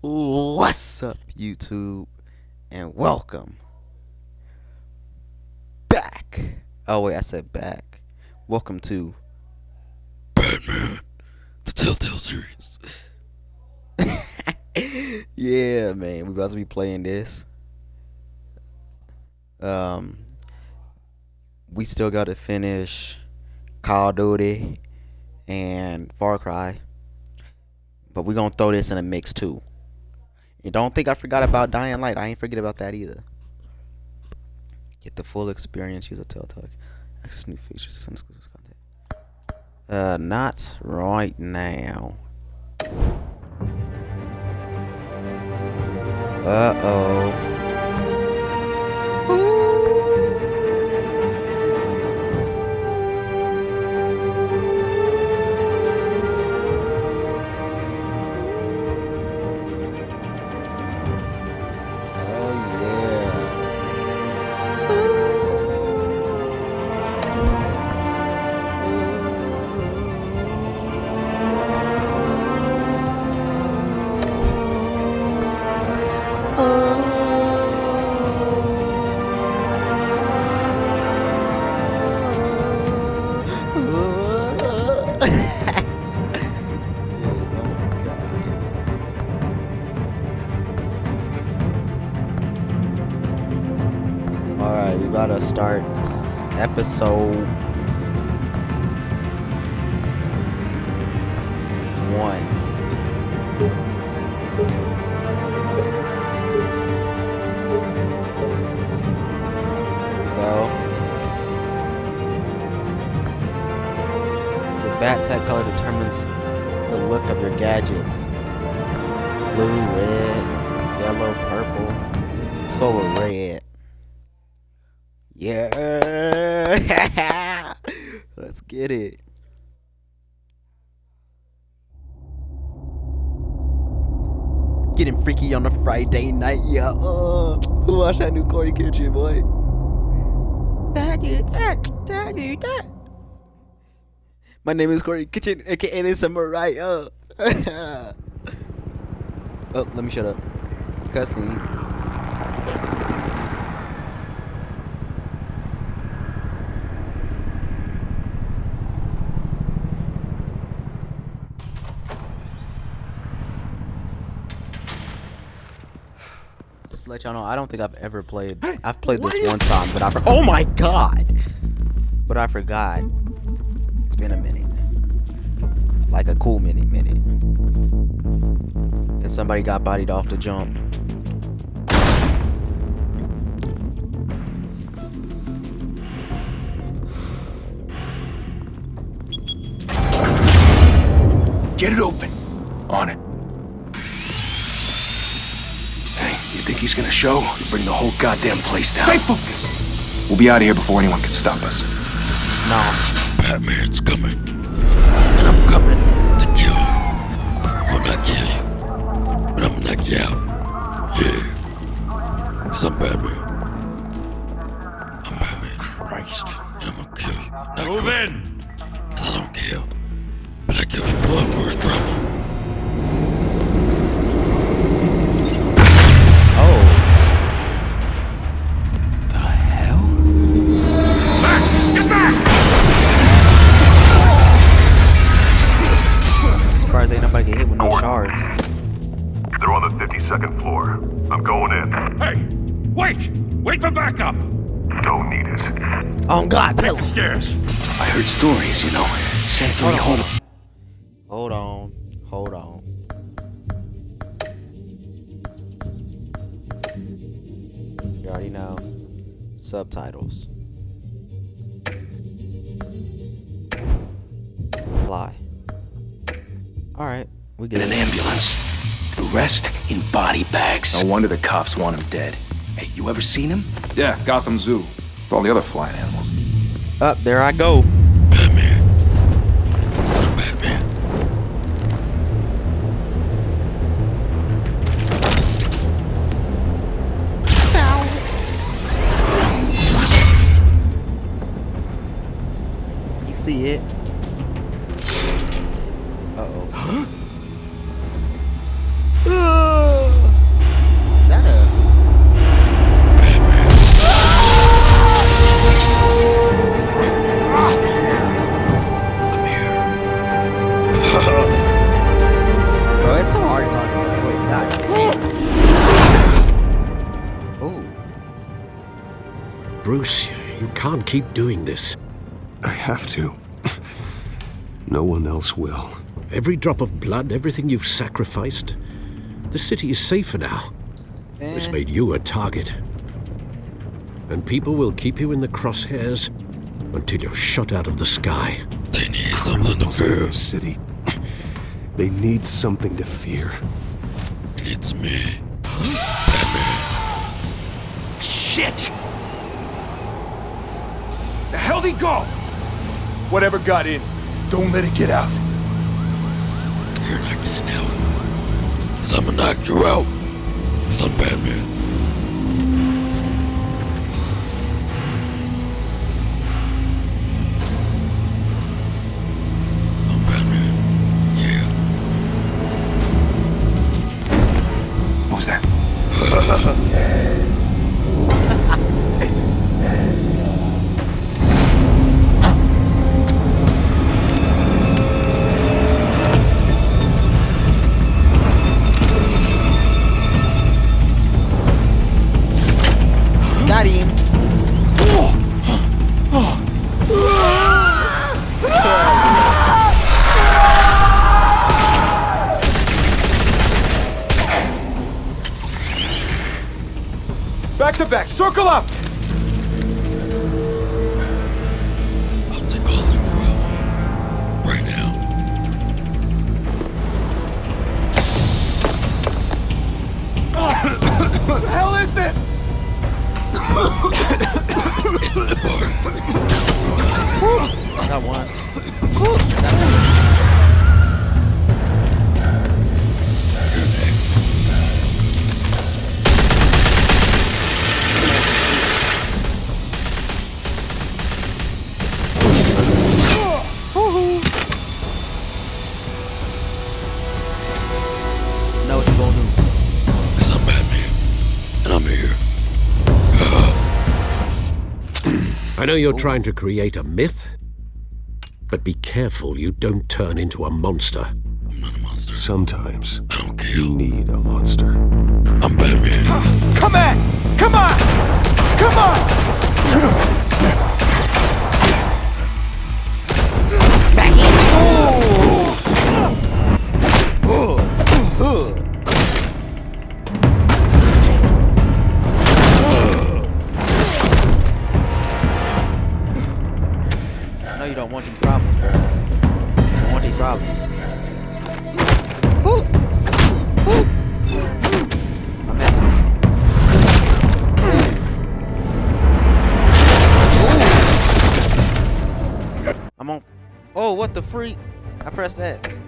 What's up, YouTube, and welcome back. Oh wait, I said back. Welcome to Batman, the TellTale series. Yeah, man, we about to be playing this. We still got to finish Call of Duty and Far Cry, but we gonna throw this in a mix too. You don't think I forgot about Dying Light? I ain't forget about that either. Get the full experience. Use a TellTale. Access new features. Some exclusive content. Not right now. Uh-oh. Alright, we about to start episode 1. Here we go. Your bat tag color determines the look of your gadgets. Blue, red, yellow, purple. Let's go with red. Yeah. Let's get it. Getting freaky on a Friday night, yeah. Who watched that new Corey Kitchen, boy? That. My name is Corey Kitchen, aka the Samurai. Oh, let me shut up. Cussing. To let y'all know, I don't think I've ever played. I've played this one time, but oh my god! But I forgot. It's been a minute, like a cool minute. And somebody got bodied off the jump. Get it open. On it. You think he's gonna show? Bring the whole goddamn place down. Stay focused! We'll be out of here before anyone can stop us. No. Batman's coming. And I'm coming to kill you. I'll not kill you. But I'm gonna knock you out. Yeah. Cause I'm Batman. I'm Batman. Christ. And I'm gonna kill you. Not Move kill. in! Cause I don't kill. But I give you blood for his trouble. Ain't nobody get hit with no shards. They're on the 52nd floor. I'm going in. Hey! Wait! Wait for backup! Don't need it. Oh God, Take the stairs. I heard stories, you know. Sent for me home. Hold on. You already know. Subtitles. Lie. Alright, we get In an ambulance. The rest in body bags. No wonder the cops want him dead. Hey, you ever seen him? Yeah, Gotham Zoo. With all the other flying animals. Up there I go. Batman. I'm Batman. You see it? Uh-oh. Huh? it's so hard to talk about the voice. God damn. Ooh. Bruce, you can't keep doing this. I have to. No one else will. Every drop of blood, everything you've sacrificed. The city is safer now. It's made you a target. And people will keep you in the crosshairs until you're shot out of the sky. They need something to Criminals in fear. this city. They need something to fear. And it's me. Shit! The hell'd he go? Whatever got in, don't let it get out. You're not getting out. 'Cause I'ma knock you out. 'Cause I'm Batman. I'm Batman. Yeah. What was that? Got him. Back to back, circle up! I'll take all of you out. Right now. What the hell is this? It's my part. Got one. You're next. Know what you gonna do. 'Cause I'm Batman. And I'm here. I know you're trying to create a myth, but be careful you don't turn into a monster. I'm not a monster. Sometimes I don't you kill. need a monster. I'm Batman. Come on! Come on! Come on! I know you don't want these problems, bro. You don't want these problems. Woo! Woo! I messed up. Ooh. I'm on. Oh, what the freak? I pressed X.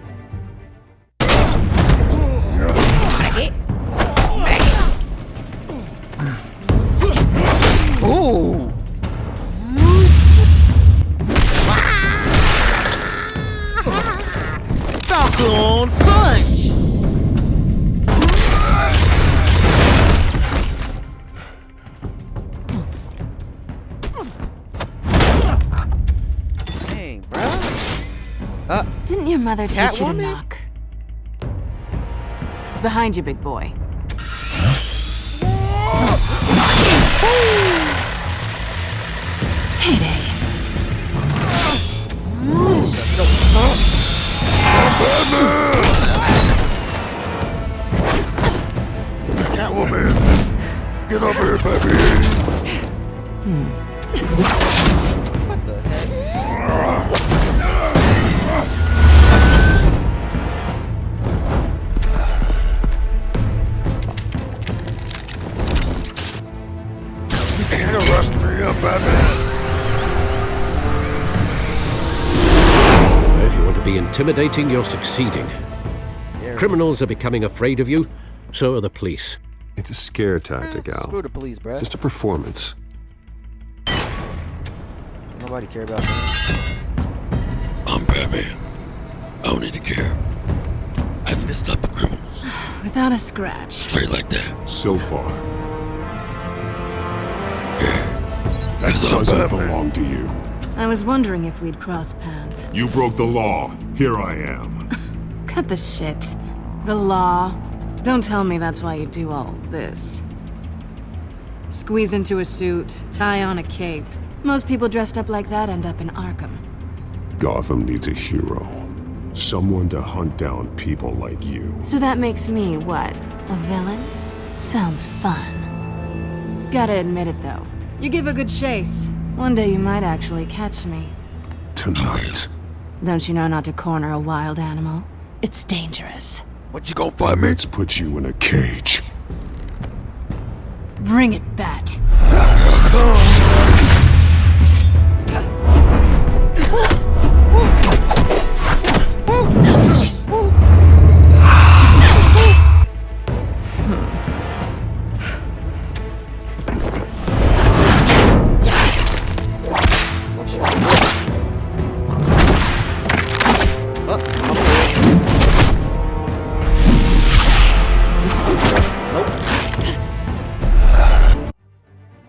Maggot. Maggot. Ooh. Falcon punch. Dang, bro. Didn't your mother teach you to Catwoman? knock? Behind you, big boy. Heyday. Catwoman! Get over here, baby! What the heck? You can't arrest me, I'm Batman! If you want to be intimidating, you're succeeding. Yeah, Criminals are becoming afraid of you, so are the police. It's a scare tactic, Al. Screw the police, bro. Just a performance. Nobody care about that. I'm Batman. I don't need to care. I need to stop the criminals. Without a scratch. Straight like that. So far. That Doesn't belong to you. I was wondering if we'd cross paths. You broke the law. Here I am. Cut the shit. The law. Don't tell me that's why you do all this. Squeeze into a suit, tie on a cape. Most people dressed up like that end up in Arkham. Gotham needs a hero. Someone to hunt down people like you. So that makes me, what, a villain? Sounds fun. Gotta admit it, though. You give a good chase. One day you might actually catch me. Tonight. Don't you know not to corner a wild animal? It's dangerous. What you gonna find me? Let's put you in a cage. Bring it, Bat.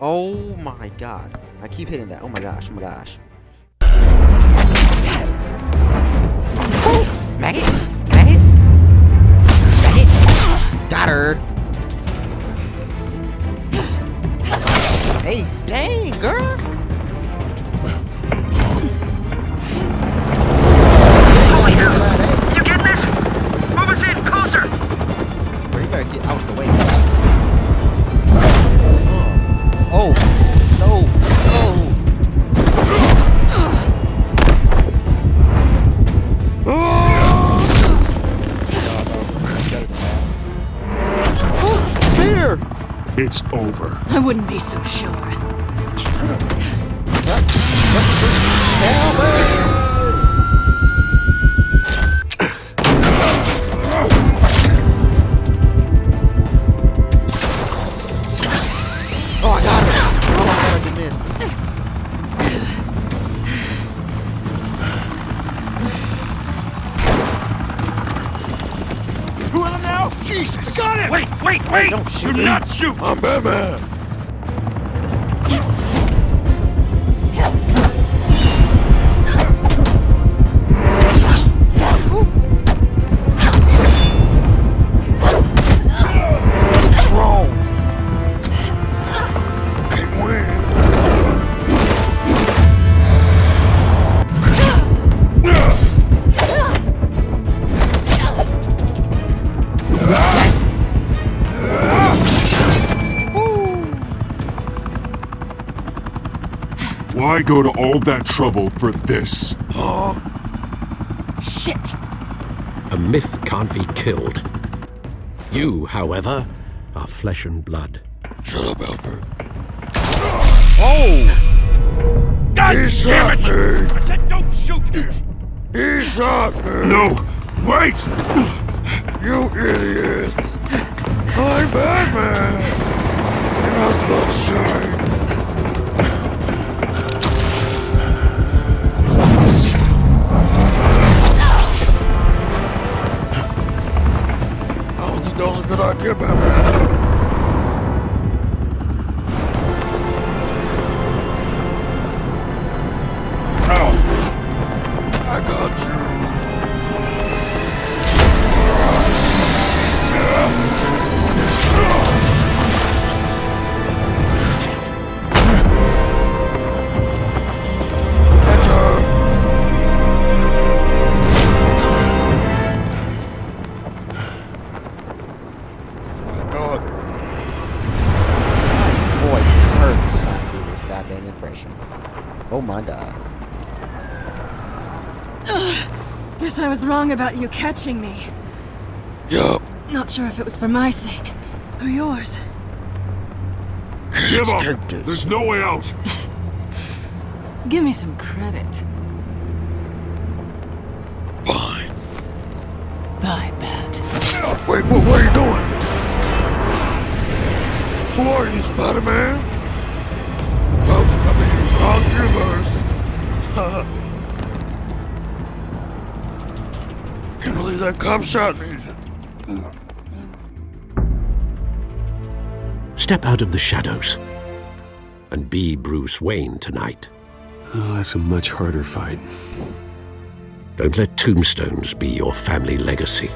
Oh my god. I keep hitting that. Oh my gosh. Oh my gosh. Maggot. Maggot. Maggot. Got her. Hey, dang, girl. Holy hell! You getting this? Move us in, closer! Bro, you better get out of the way. Oh, no, no. Spear! It's over. I wouldn't be so sure. Oh, I got her. Oh, I thought you missed. Two of them now? Jesus! Got it! Wait! Don't shoot Do me. not shoot! I'm Batman. Wrong. Can't win. Why go to all that trouble for this? Shit! A myth can't be killed. You, however, are flesh and blood. Shut up, Alfred. Oh! God He damn shot it! me. I said don't shoot! He shot me. No! Wait! You idiot. I'm Batman. And I love shine. I don't think that was a good idea, Batman. I got you. Voice hurts trying to do this goddamn impression. Oh my god. Guess I was wrong about you catching me. Yup. Not sure if it was for my sake or yours. Give up! Escaped it. There's no way out! Give me some credit. Fine. Bye, Bat. Wait, what are you doing? Who are you, Spider-Man? Well, I mean, wrong universe. Can't believe that cop shot me. Step out of the shadows and be Bruce Wayne tonight. Oh, that's a much harder fight. Don't let tombstones be your family legacy.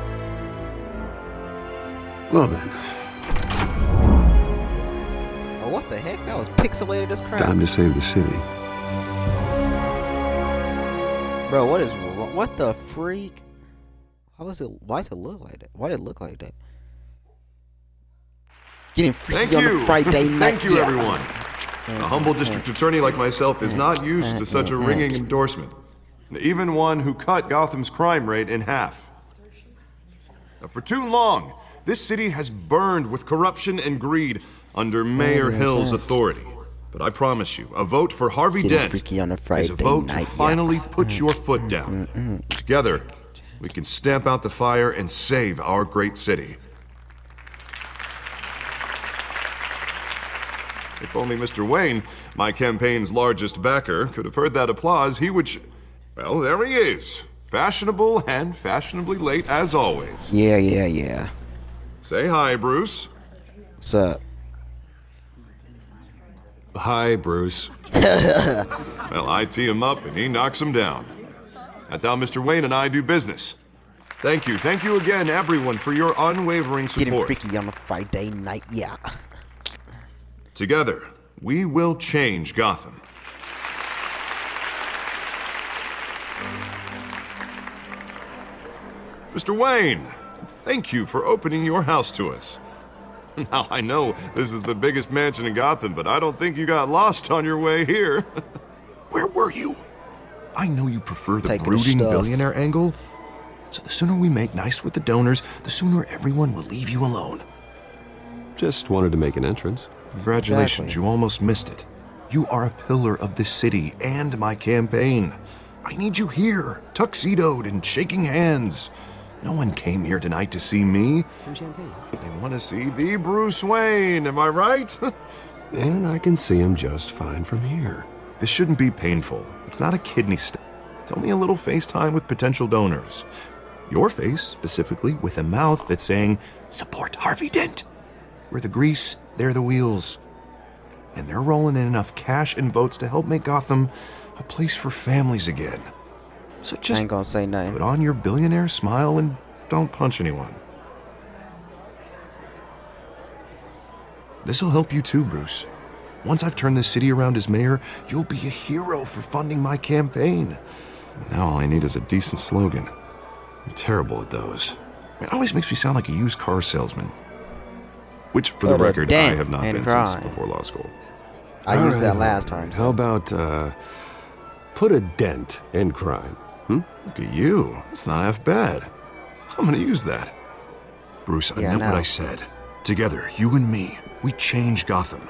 Well then, Oh, what the heck? That was pixelated as crap. time to save the city. Bro, what is wrong? What the freak? Why does it look like that? Why did it look like that? Getting Thank freaky on you. a Friday night. Thank you, everyone. A humble district attorney like myself is not used to such a ringing endorsement. Even one who cut Gotham's crime rate in half. Now, for too long, this city has burned with corruption and greed under Mayor Hill's authority. But I promise you, a vote for Harvey Getting Dent freaky on a is Friday a vote night. to finally put your foot down. Together, we can stamp out the fire and save our great city. If only Mr. Wayne, my campaign's largest backer, could have heard that applause, he would well, there he is. Fashionable and fashionably late as always. Yeah. Say hi, Bruce. What's up? Hi, Bruce. Well, I tee him up and he knocks him down. That's how Mr. Wayne and I do business. Thank you again, everyone, for your unwavering Getting support. freaky on a Friday night. Yeah. Together, we will change Gotham. Mr. Wayne, thank you for opening your house to us. Now, I know this is the biggest mansion in Gotham, but I don't think you got lost on your way here. Where were you? I know you prefer the Taking brooding stuff. billionaire angle. So the sooner we make nice with the donors, the sooner everyone will leave you alone. Just wanted to make an entrance. Congratulations, Exactly. you almost missed it. You are a pillar of this city and my campaign. I need you here, tuxedoed and shaking hands. No one came here tonight to see me. Some champagne. They want to see the Bruce Wayne, am I right? And I can see him just fine from here. This shouldn't be painful. It's not a kidney stone. It's only a little FaceTime with potential donors. Your face, specifically, with a mouth that's saying, support Harvey Dent. We're the grease, they're the wheels. And they're rolling in enough cash and votes to help make Gotham a place for families again. So I just ain't gonna say nothing. put on your billionaire smile and don't punch anyone. This'll help you too, Bruce. Once I've turned this city around as mayor, you'll be a hero for funding my campaign. Now all I need is a decent slogan. I'm terrible at those. It always makes me sound like a used car salesman. Which, for the But a record, I dent have not in been crime. since before law school. I used that All right, last time. How So. about, put a dent in crime? Look at you. That's not half bad. I'm gonna use that. Bruce, I Yeah, meant what no. I said. Together, you and me, we change Gotham.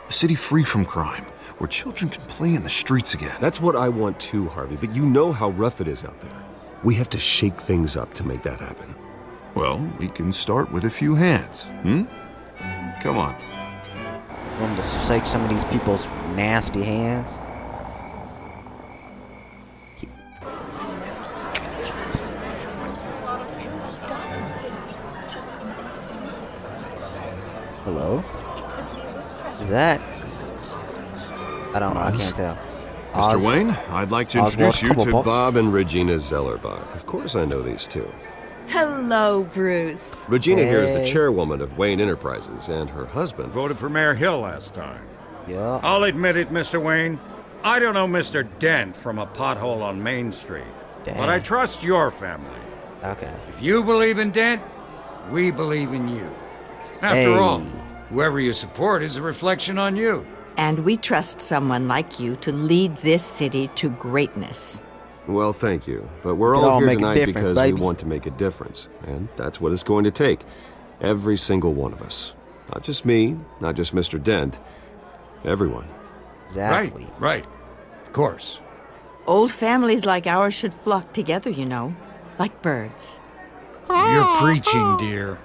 A city free from crime, where children can play in the streets again. That's what I want too, Harvey, but you know how rough it is out there. We have to shake things up to make that happen. Well, we can start with a few hands, Come on. Want to shake some of these people's nasty hands? Hello? Who's that? I don't know. I can't tell. Mr. Wayne, I'd like to Oswald introduce you to Cobblepot. Bob and Regina Zellerbach. Of course I know these two. Hello, Bruce. Regina here is the Hey. chairwoman of Wayne Enterprises, and her husband. Voted for Mayor Hill last time. Yeah. I'll admit it, Mr. Wayne. I don't know Mr. Dent from a pothole on Main Street. But I Dang. trust your family. Okay. If you believe in Dent, we believe in you. After Hey. all, whoever you support is a reflection on you. And we trust someone like you to lead this city to greatness. Well, thank you. But we're We could all all here make a tonight difference, because baby. we want to make a difference. And that's what it's going to take. Every single one of us. Not just me, not just Mr. Dent. Everyone. Exactly. Right. Of course. Old families like ours should flock together, you know, like birds. You're preaching, dear.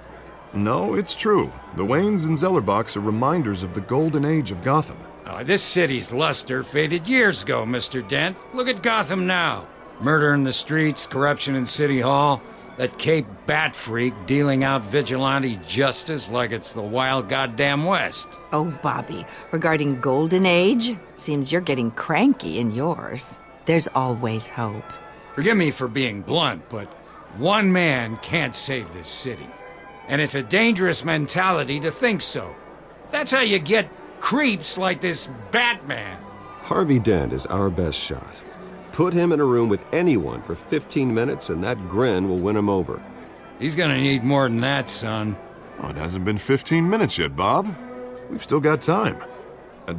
No, it's true. The Waynes and Zellerbachs are reminders of the golden age of Gotham. This city's luster faded years ago, Mr. Dent. Look at Gotham now. Murder in the streets, corruption in City Hall, that Cape Bat freak dealing out vigilante justice like it's the wild goddamn West. Oh, Bobby, regarding Golden Age, seems you're getting cranky in yours. There's always hope. Forgive me for being blunt, but one man can't save this city. And it's a dangerous mentality to think so. That's how you get creeps like this Batman. Harvey Dent is our best shot. Put him in a room with anyone for 15 minutes and that grin will win him over. He's gonna need more than that, son. Oh, it hasn't been 15 minutes yet, Bob. We've still got time.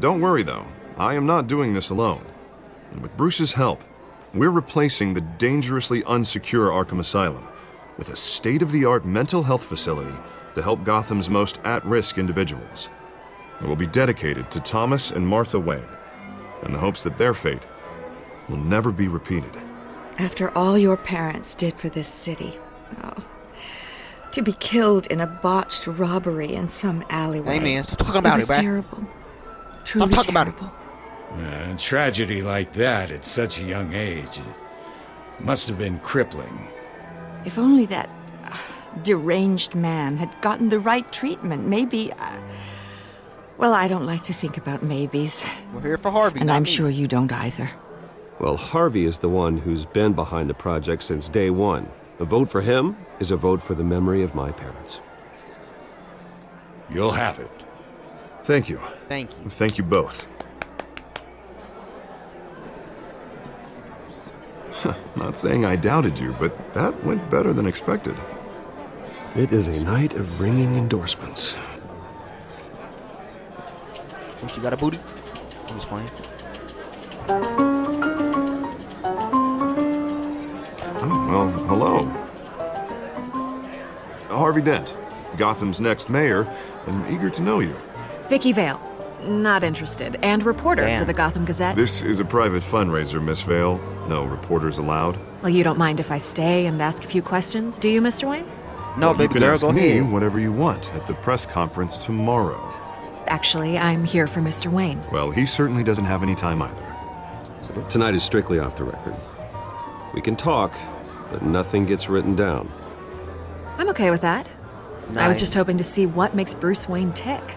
Don't worry, though. I am not doing this alone. And with Bruce's help, we're replacing the dangerously unsecure Arkham Asylum with a state-of-the-art mental health facility to help Gotham's most at-risk individuals. It will be dedicated to Thomas and Martha Wayne, in the hopes that their fate will never be repeated. After all your parents did for this city, oh, to be killed in a botched robbery in some alleyway. Hey man, stop talking about it, was bruh. terrible. Truly Stop talking terrible. about it. A tragedy like that at such a young age, it must have been crippling. If only that deranged man had gotten the right treatment, maybe. Well, I don't like to think about maybes. We're here for Harvey, And not I'm me. sure you don't either. Well, Harvey is the one who's been behind the project since day one. A vote for him is a vote for the memory of my parents. You'll have it. Thank you. Thank you. Thank you both. Not saying I doubted you, but that went better than expected. It is a night of ringing endorsements. What, you got a booty? I'm just playing. Oh, well, hello. Harvey Dent, Gotham's next mayor, and eager to know you. Vicky Vale. Not interested. And reporter Damn. for the Gotham Gazette. This is a private fundraiser, Miss Vale. No reporters allowed. Well, you don't mind if I stay and ask a few questions, do you, Mr. Wayne? No, You baby can girl, ask go me ahead. whatever you want at the press conference tomorrow. Actually, I'm here for Mr. Wayne. Well, he certainly doesn't have any time either. Tonight is strictly off the record. We can talk, but nothing gets written down. I'm okay with that. I was Nice. just hoping to see what makes Bruce Wayne tick.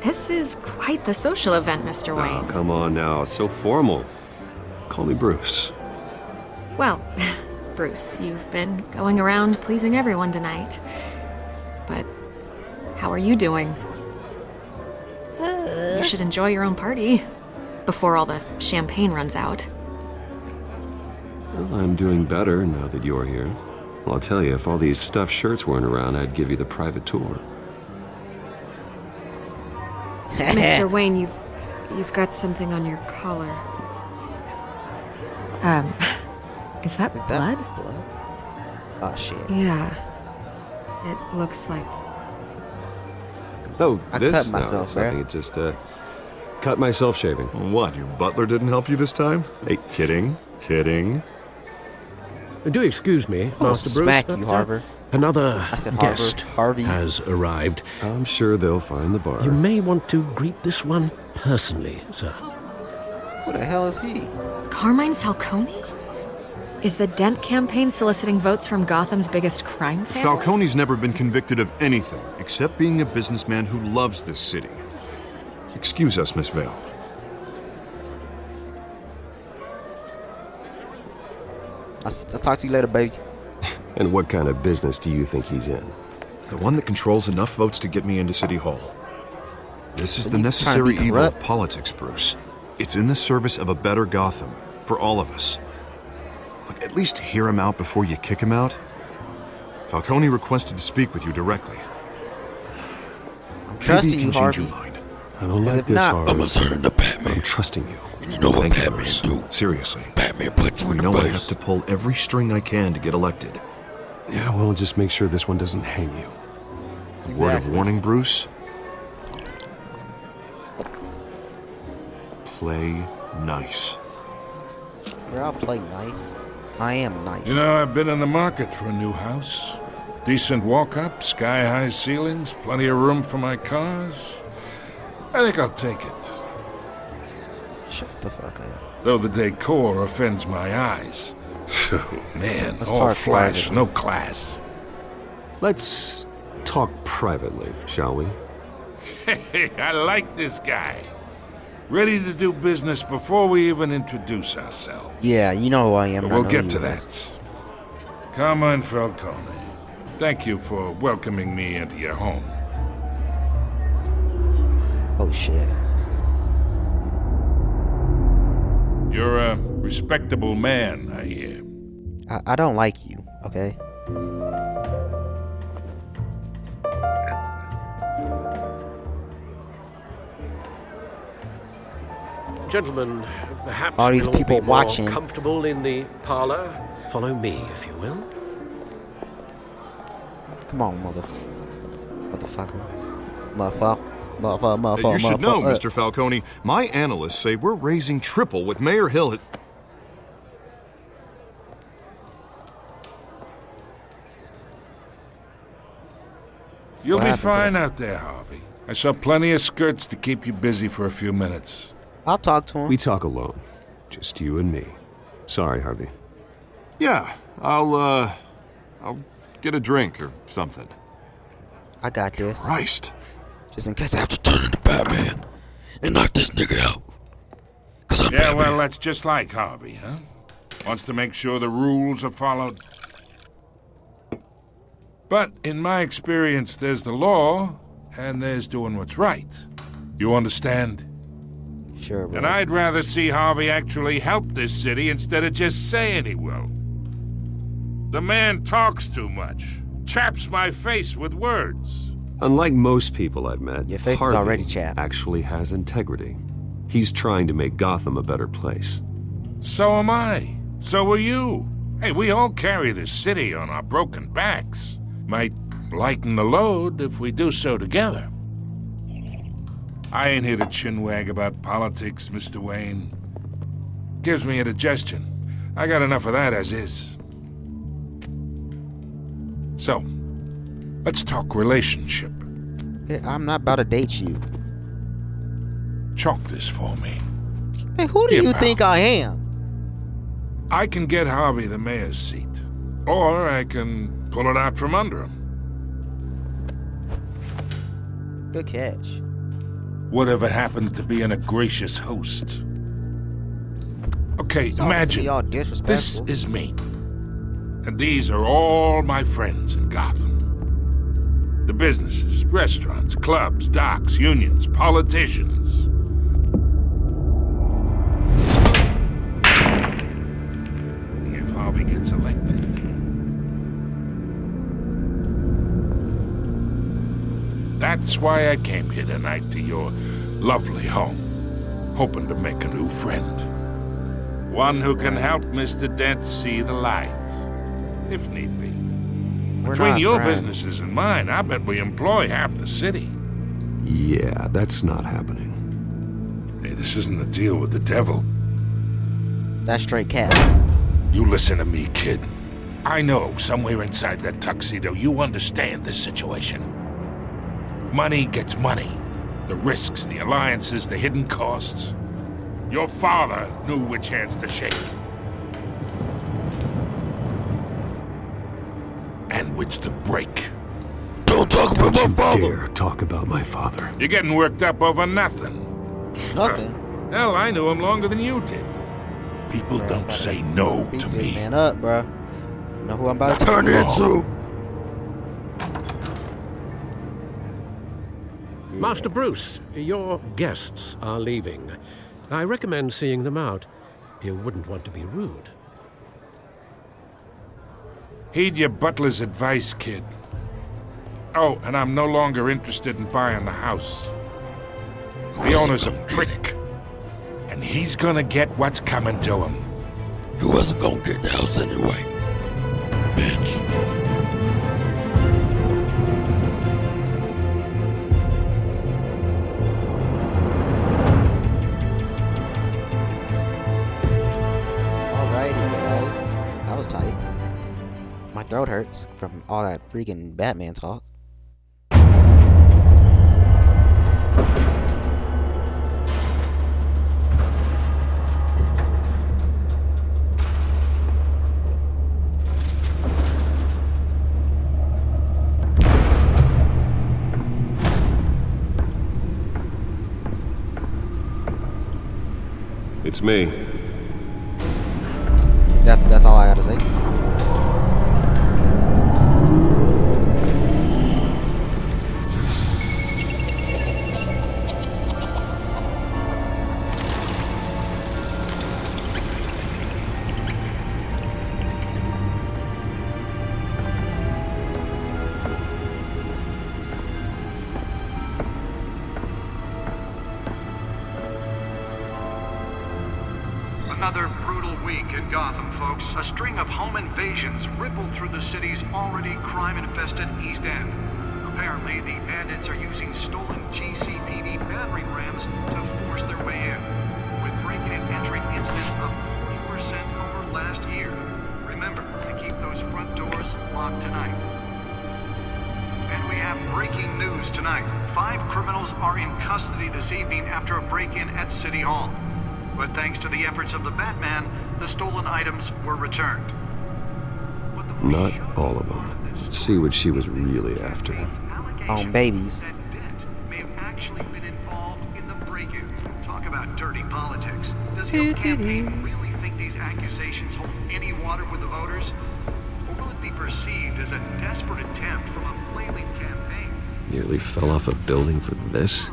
This is quite the social event, Mr. Oh, Wayne. come on now. It's so formal. Call me Bruce. Well, Bruce, you've been going around pleasing everyone tonight. But how are you doing? You should enjoy your own party before all the champagne runs out. Well, I'm doing better now that you're here. Well, I'll tell you, if all these stuffed shirts weren't around, I'd give you the private tour. Mr. Wayne, you've got something on your collar. Is that Is blood? that blood? Oh shit. Yeah. It looks like... Oh, I this? cut No, myself, it's nothing. bruh. It just, cut myself shaving. What, your butler didn't help you this time? Hey, kidding. Do excuse me, I'll Master Bruce. smack but, you, Harvard. Another I said guest Harvey. has arrived. I'm sure they'll find the bar. You may want to greet this one personally, sir. Who the hell is he? Carmine Falcone? Is the Dent campaign soliciting votes from Gotham's biggest crime family? Falcone's never been convicted of anything except being a businessman who loves this city. Excuse us, Miss Vale. I'll talk to you later, baby. And what kind of business do you think he's in? The one that controls enough votes to get me into City Hall. This is So the you trying to necessary be evil of corrupt? politics, Bruce. It's in the service of a better Gotham, for all of us. Look, at least hear him out before you kick him out. Falcone requested to speak with you directly. I'm trusting Maybe you, he can change Harvey. your mind. I don't Because like if this, not- Harvey. I'm gonna turn to Batman. I'm trusting you. And you know what Thank you, Batman Bruce. do? Seriously. Batman put you We in the know I have face. to pull every string I can to get elected. Yeah, well, just make sure this one doesn't hang you. Word Exactly. of warning, Bruce. Play nice. Bro, I'll play nice. I am nice. You know, I've been in the market for a new house. Decent walk-up, sky-high ceilings, plenty of room for my cars. I think I'll take it. Shut the fuck up. Though the decor offends my eyes. Oh, man, Let's all talk flash, privately. no class. Let's talk privately, shall we? Hey, I like this guy. Ready to do business before we even introduce ourselves. Yeah, you know who I am. But and I we'll know get you to guys. that. Carmine Falcone, Thank you for welcoming me into your home. Oh shit. You're a respectable man, I hear. I don't like you, okay? Gentlemen, perhaps All these we'll people be more watching. comfortable in the parlor. Follow me, if you will. Come on, motherfucker. Motherfucker. You should know, Mr. Falcone, my analysts say we're raising triple what Mayor Hill had... You'll What be happened to fine them? out there, Harvey. I saw plenty of skirts to keep you busy for a few minutes. I'll talk to him. We talk alone. Just you and me. Sorry, Harvey. Yeah, I'll get a drink or something. I got this. Christ. Just in case I have to Turn into Batman and knock this nigga out. 'Cause I'm Yeah, Batman. well, that's just like Harvey, huh? Wants to make sure the rules are followed. But in my experience, there's the law, and there's doing what's right. You understand? Sure, bro. And I'd rather see Harvey actually help this city instead of just saying he will. The man talks too much, chaps my face with words. Unlike most people I've met, Your face is Harvey already chapped. actually has integrity. He's trying to make Gotham a better place. So am I. So are you. Hey, we all carry this city on our broken backs. Might lighten the load if we do so together. I ain't here to chinwag about politics, Mr. Wayne. Gives me indigestion. I got enough of that as is. So, let's talk relationship. Hey, I'm not about to date you. Chalk this for me. Hey, who do Yeah, you pal. think I am? I can get Harvey the mayor's seat. Or I can pull it out from under him. Good catch. Whatever happened to being a gracious host? Okay, Talking to me imagine all this disrespectful. is me. And these are all my friends in Gotham. The businesses, restaurants, clubs, docks, unions, politicians. If Harvey gets elected. That's why I came here tonight to your lovely home, hoping to make a new friend. One who can help Mr. Dent see the light, if need be. We're Between not your friends. businesses and mine, I bet we employ half the city. Yeah, that's not happening. Hey, this isn't a deal with the devil. That's straight cat. You listen to me, kid. I know somewhere inside that tuxedo you understand this situation. Money gets money. The risks, the alliances, the hidden costs. Your father knew which hands to shake. And which to break. Don't talk about my Don't you father. dare talk about my father. You're getting worked up over nothing. Nothing. Hell, I knew him longer than you did. People Bro, don't gotta say no Beat to this me. man up, bro. You know who I'm about to Turn into. Master Bruce, your guests are leaving. I recommend seeing them out. You wouldn't want to be rude. Heed your butler's advice, kid. Oh, and I'm no longer interested in buying the house. The owner's a prick. And he's gonna get what's coming to him. You wasn't gonna get the house anyway, bitch. Alrighty, guys. That was tight. My throat hurts from all that freaking Batman talk. It's me. That's all I gotta say. another brutal week in Gotham, folks. A string of home invasions rippled through the city's already crime-infested East End. Apparently, the bandits are using stolen GCPD battering rams to force their way in, with break-in and entering incidents up 40% over last year. Remember to keep those front doors locked tonight. And we have breaking news tonight. 5 criminals are in custody this evening after a break-in at City Hall. But thanks to the efforts of the Batman, the stolen items were returned. Not all of them. Let's see what she was really after. On babies. May have actually been involved in the break-in. Talk about dirty politics. Does Hill's campaign really think these accusations hold any water with the voters? Or will it be perceived as a desperate attempt from a flailing campaign? Nearly fell off a building for this?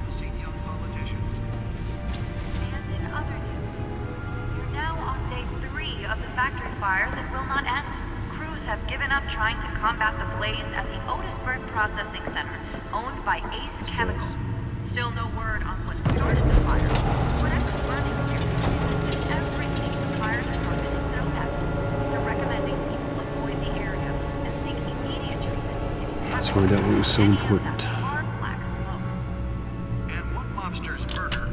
And in other news, you're now on day 3 of the factory fire that will not end. Crews have given up trying to combat the blaze at the Otisburg Processing Center, owned by Ace Chemical. Still no word on what started the fire. Whatever's burning here is resisting everything the fire department has thrown at it. They're recommending people avoid the area and seek immediate treatment. Let's find out what was so important. Hard black smoke. And one mobster's murder.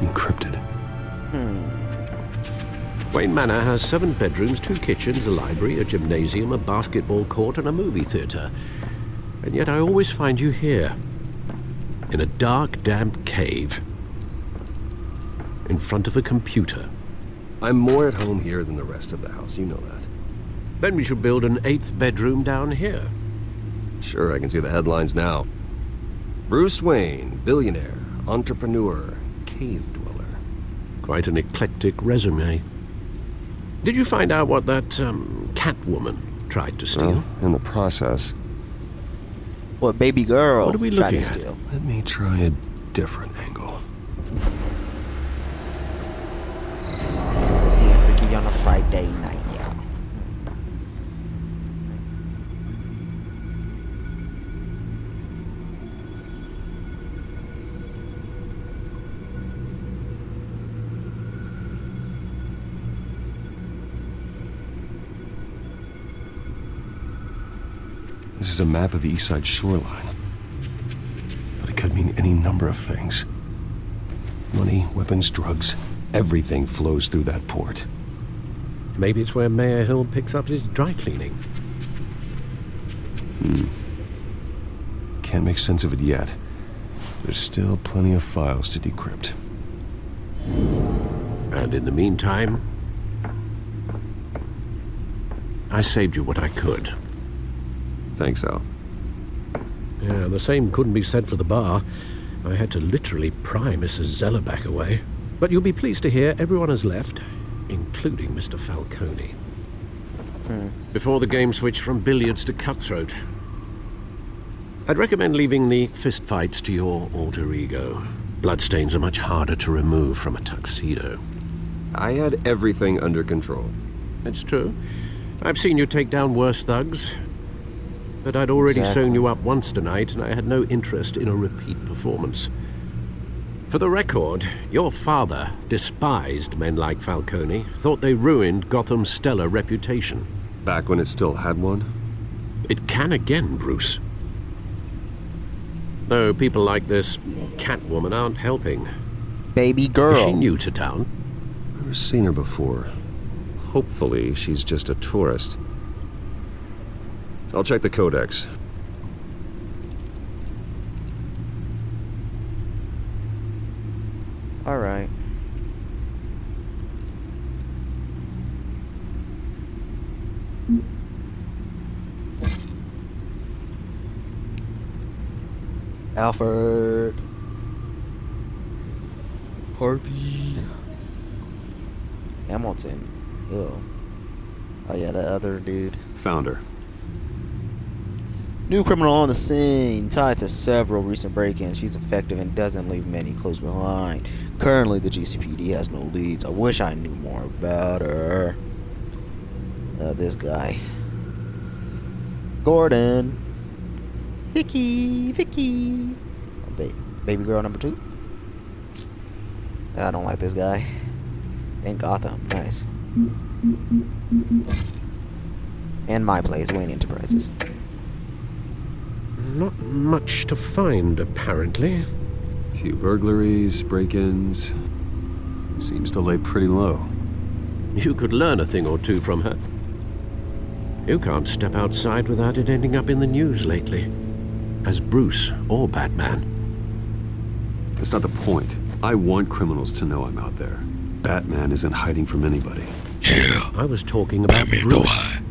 Encrypted. Wayne Manor has 7 bedrooms, 2 kitchens, a library, a gymnasium, a basketball court, and a movie theater. And yet I always find you here, in a dark, damp cave, in front of a computer. I'm more at home here than the rest of the house, you know that. Then we should build an 8th bedroom down here. Sure, I can see the headlines now. Bruce Wayne, billionaire, entrepreneur, cave dweller. Quite an eclectic resume. Did you find out what that, Catwoman tried to steal? Well, in the process. What baby girl What are we tried looking to at? steal? Let me try a different angle. Yeah, Ricky on a Friday night, yeah. This is a map of the East Side shoreline. But it could mean any number of things. Money, weapons, drugs, everything flows through that port. Maybe it's where Mayor Hill picks up his dry cleaning. Can't make sense of it yet. There's still plenty of files to decrypt. And in the meantime, I saved you what I could. Thanks, Al. Yeah, the same couldn't be said for the bar. I had to literally pry Mrs. Zellerback away. But you'll be pleased to hear everyone has left, including Mr. Falcone. Before the game switched from billiards to cutthroat. I'd recommend leaving the fistfights to your alter ego. Bloodstains are much harder to remove from a tuxedo. I had everything under control. It's true. I've seen you take down worse thugs. But I'd already sewn you up once tonight, and I had no interest in a repeat performance. For the record, your father despised men like Falcone, thought they ruined Gotham's stellar reputation. Back when it still had one? It can again, Bruce. Though people like this Catwoman aren't helping. Baby girl. Is she new to town? Never seen her before. Hopefully, she's just a tourist. I'll check the codex. All right. Alfred. Harvey. Hamilton. Hill. Oh yeah, that other dude. Found her. New criminal on the scene, tied to several recent break-ins. She's effective and doesn't leave many clues behind. Currently, the GCPD has no leads. I wish I knew more about her. This guy. Gordon. Vicky. Oh, Baby girl number 2. I don't like this guy. In Gotham. Nice. And my place, Wayne Enterprises. Not much to find, apparently. Few burglaries, break-ins. Seems to lay pretty low. You could learn a thing or two from her. You can't step outside without it ending up in the news lately. As Bruce or Batman. That's not the point. I want criminals to know I'm out there. Batman isn't hiding from anybody. Yeah. I was talking about Batman Bruce. don't hide.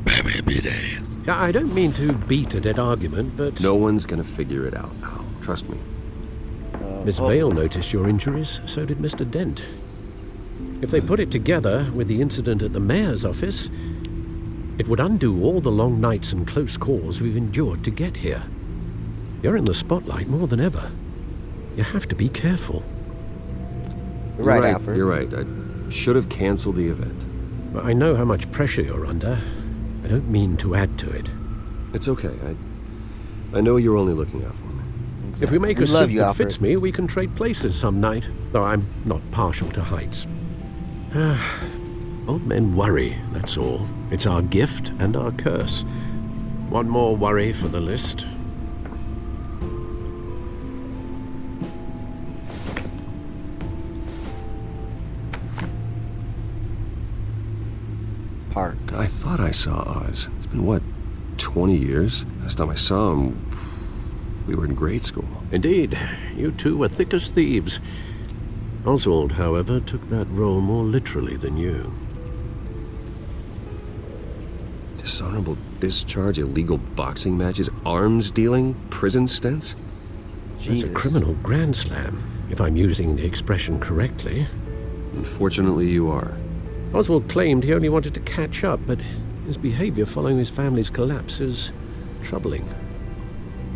Batman beat ass. Yeah, I don't mean to beat a dead argument, but... No one's gonna figure it out now. Trust me. Miss Vale noticed your injuries, so did Mr. Dent. If they put it together with the incident at the mayor's office, it would undo all the long nights and close calls we've endured to get here. You're in the spotlight more than ever. You have to be careful. You're right, Alfred. You're right. I should have canceled the event. I know how much pressure you're under. I don't mean to add to it. It's okay. I know you're only looking out for me. If we make a love suit you, that Alfred. fits me, we can trade places some night. Though I'm not partial to heights. Old men worry, that's all. It's our gift and our curse. One more worry for the list. Park. I thought I saw Oz. It's been, what, 20 years? Last time I saw him, we were in grade school. Indeed, you two were thick as thieves. Oswald, however, took that role more literally than you. Dishonorable discharge, illegal boxing matches, arms dealing, prison stints? That's a criminal grand slam, if I'm using the expression correctly. Unfortunately, you are. Oswald claimed he only wanted to catch up, but his behavior following his family's collapse is troubling.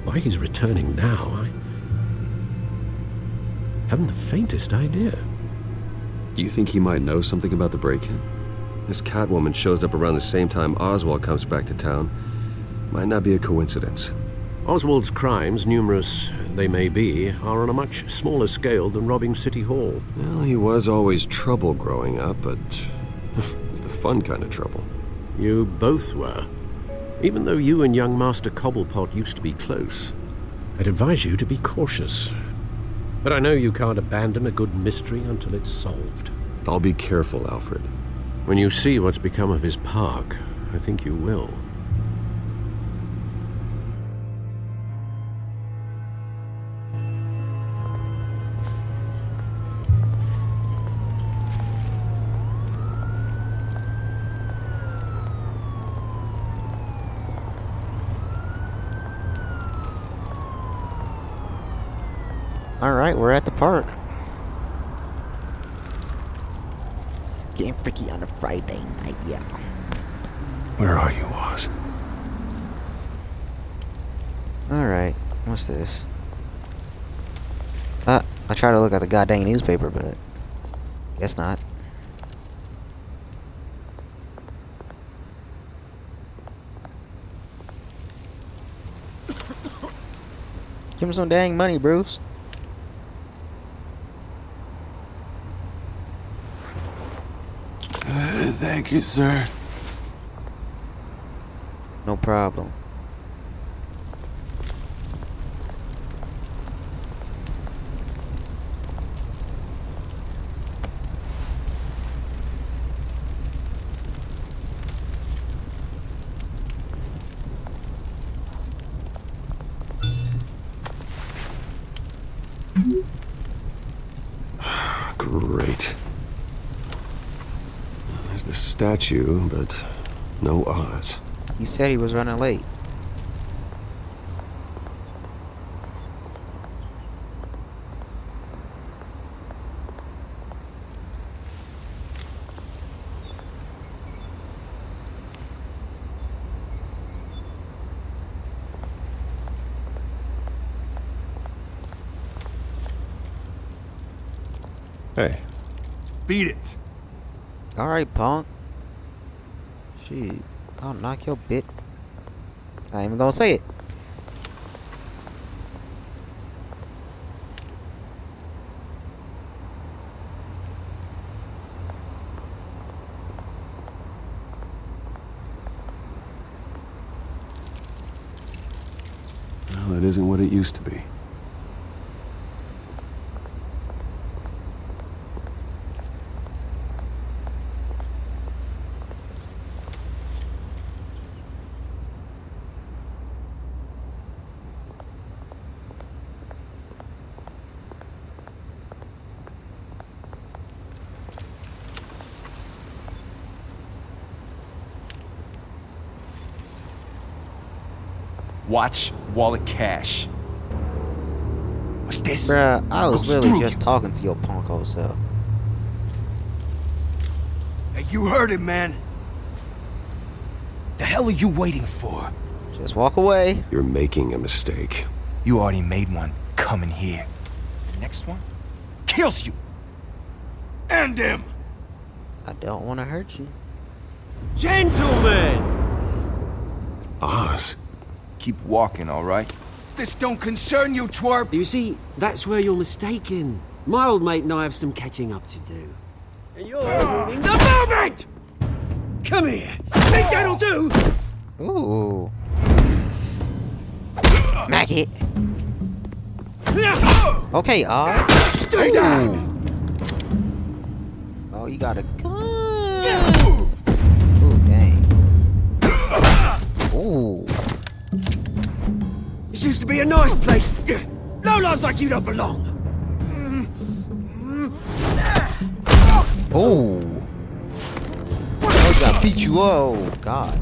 Why he's returning now, I haven't the faintest idea. Do you think he might know something about the break-in? This Catwoman shows up around the same time Oswald comes back to town. Might not be a coincidence. Oswald's crimes, numerous they may be, are on a much smaller scale than robbing City Hall. Well, he was always trouble growing up, but it was the fun kind of trouble. You both were. Even though you and young Master Cobblepot used to be close, I'd advise you to be cautious. But I know you can't abandon a good mystery until it's solved. I'll be careful, Alfred. When you see what's become of his park, I think you will. Alright, we're at the park. Getting freaky on a Friday night, yeah. Where are you, Oz? Alright, what's this? I tried to look at the goddamn newspaper, but guess not. Give him some dang money, Bruce. Thank you, sir. No problem. Great. There's the statue, but no Oz. He said he was running late. Hey. Beat it. Alright, punk. Shit. I'll knock your bit. I ain't even gonna say it. Well, it isn't what it used to be. Watch wallet cash. Like this. Bruh, I was goes really through just talking to your punk old self. Hey, you heard it, man. The hell are you waiting for? Just walk away. You're making a mistake. You already made one coming here. The next one kills you. End him. I don't want to hurt you. Gentlemen! Oz. Keep walking, all right? This don't concern you, twerp. You see, that's where you're mistaken. My old mate and I have some catching up to do. And you're ruining the moment! Come here. Think that'll do? Ooh. Smack it. Okay, Oz. Stay down. Oh, you got a gun. Ooh, dang. Ooh. This used to be a nice place. Lowlifes like you don't belong. Oh. Oh, got beat you. Oh, God.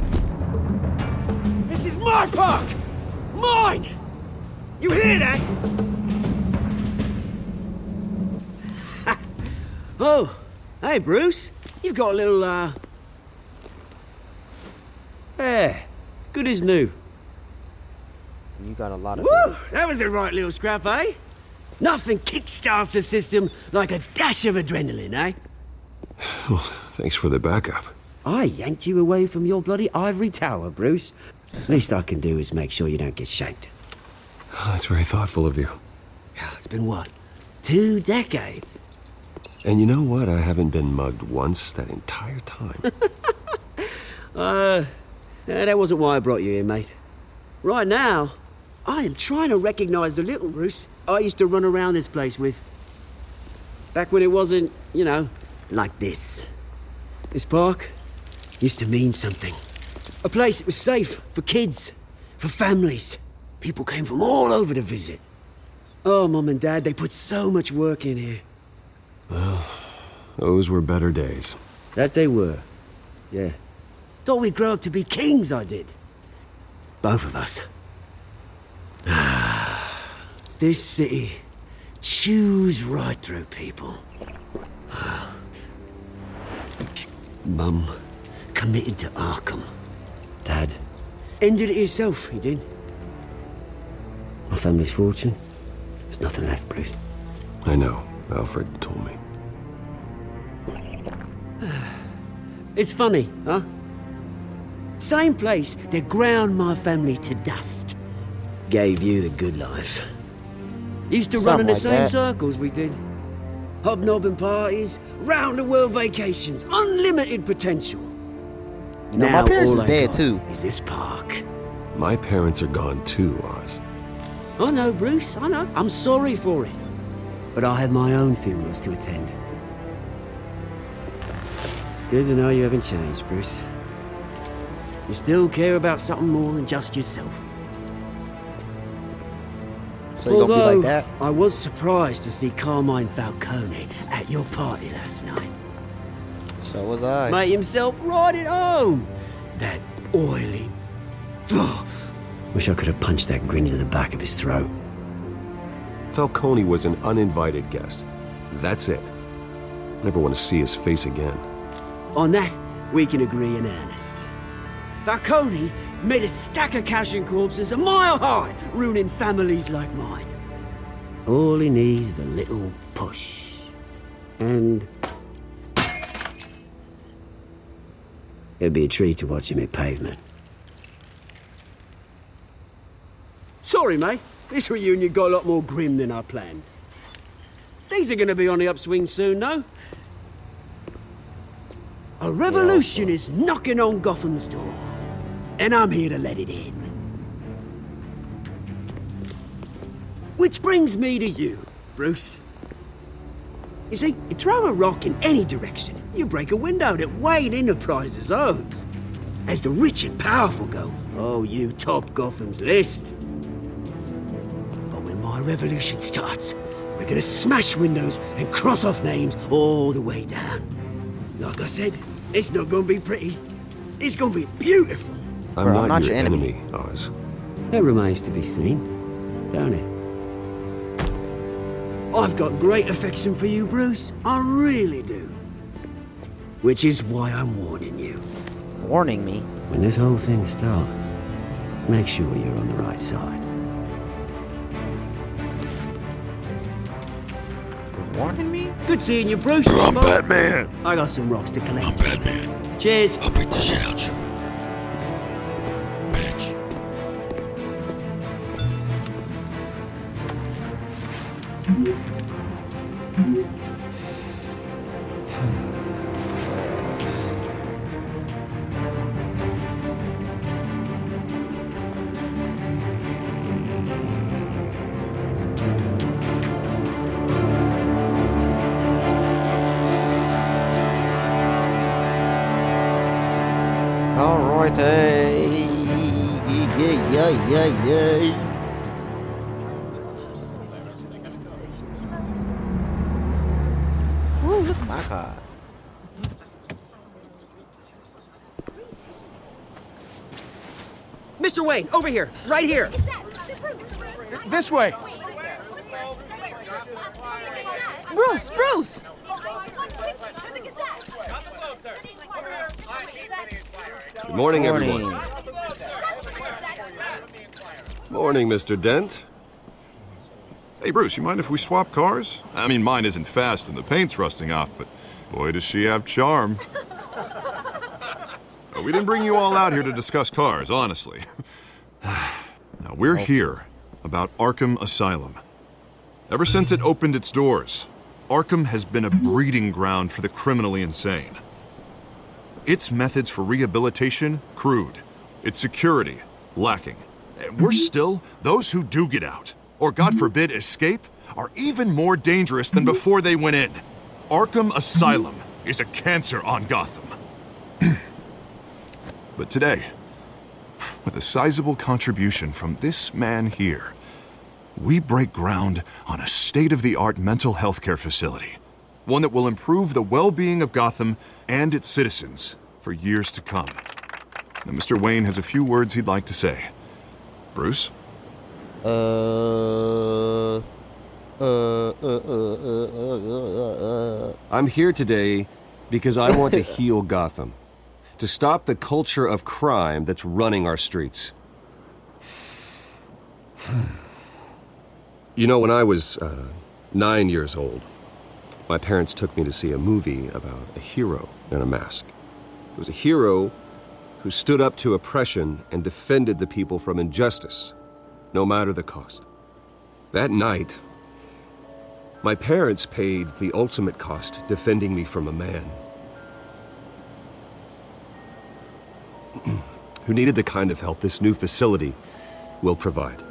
This is my park. Mine. You hear that? Oh, hey, Bruce. You've got a little, yeah, good as new. You got a lot of. Woo! That was a right little scrap, eh? Nothing kickstarts the system like a dash of adrenaline, eh? Well, thanks for the backup. I yanked you away from your bloody ivory tower, Bruce. Least I can do is make sure you don't get shanked. Oh, that's very thoughtful of you. It's been what? 2 decades? And you know what? I haven't been mugged once that entire time. That wasn't why I brought you here, mate. Right now, I am trying to recognize the little Bruce I used to run around this place with. Back when it wasn't, you know, like this. This park used to mean something. A place that was safe for kids, for families. People came from all over to visit. Oh, Mum and Dad, they put so much work in here. Well, those were better days. That they were. Yeah. Thought we'd grow up to be kings, I did. Both of us. This city chews right through people. Mum committed to Arkham. Dad ended it himself, he did. My family's fortune, there's nothing left, Bruce. I know. Alfred told me. It's funny, huh? Same place that ground my family to dust. Gave you the good life. Used to run in the same circles we did. Hobnobbing parties, round-the-world vacations, unlimited potential. You know, my parents is dead too. Is this park? My parents are gone too, Oz. I know, Bruce, I know. I'm sorry for it. But I had my own funerals to attend. Good to know you haven't changed, Bruce. You still care about something more than just yourself. So you gonna be like that? I was surprised to see Carmine Falcone at your party last night. So was I. Made himself right at home. That oily... Oh, wish I could have punched that grin into the back of his throat. Falcone was an uninvited guest. That's it. Never want to see his face again. On that, we can agree in earnest. Falcone made a stack of cash and corpses a mile high, ruining families like mine. All he needs is a little push. And... it'd be a treat to watch him hit pavement. Sorry, mate. This reunion got a lot more grim than I planned. Things are gonna be on the upswing soon, though. A revolution is knocking on Gotham's door. And I'm here to let it in. Which brings me to you, Bruce. You see, you throw a rock in any direction, you break a window that Wayne Enterprises owns. As the rich and powerful go, oh, you top Gotham's list. But when my revolution starts, we're gonna smash windows and cross off names all the way down. Like I said, it's not gonna be pretty. It's gonna be beautiful. I'm not your enemy, Oz. That remains to be seen, don't it? I've got great affection for you, Bruce. I really do. Which is why I'm warning you. Warning me? When this whole thing starts, make sure you're on the right side. Warning me? Good seeing you, Bruce. I'm Batman. I got some rocks to collect. I'm Batman. Cheers. I'll beat the shit out you. Bitch. Alright, hey. Yeah. Woo, look at my car. Mr. Wayne, over here. Right here. This way. Bruce! Good morning, everyone. Morning, Mr. Dent. Hey, Bruce, you mind if we swap cars? I mean, mine isn't fast and the paint's rusting off, but boy, does she have charm. We didn't bring you all out here to discuss cars, honestly. Now, we're here about Arkham Asylum. Ever since it opened its doors, Arkham has been a breeding ground for the criminally insane. Its methods for rehabilitation, crude. Its security, lacking. And worse still, those who do get out, or God forbid escape, are even more dangerous than before they went in. Arkham Asylum is a cancer on Gotham. But today, with a sizable contribution from this man here, we break ground on a state-of-the-art mental health care facility. One that will improve the well-being of Gotham and its citizens for years to come. Now, Mr. Wayne has a few words he'd like to say. Bruce? I'm here today because I want to heal Gotham. To stop the culture of crime that's running our streets. You know, when I was 9 years old, my parents took me to see a movie about a hero in a mask. It was a hero who stood up to oppression and defended the people from injustice, no matter the cost. That night, my parents paid the ultimate cost defending me from a man who needed the kind of help this new facility will provide.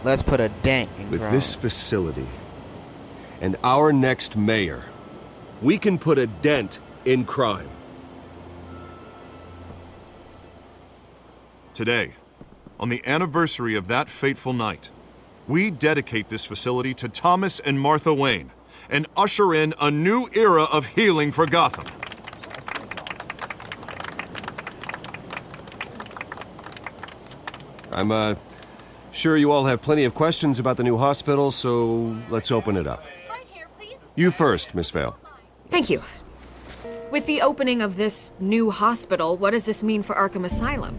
Let's put a dent in With crime. this facility and our next mayor, we can put a dent in crime. Today, on the anniversary of that fateful night, we dedicate this facility to Thomas and Martha Wayne and usher in a new era of healing for Gotham. I'm sure you all have plenty of questions about the new hospital, so let's open it up. You first, Miss Vale. Thank you. With the opening of this new hospital, what does this mean for Arkham Asylum?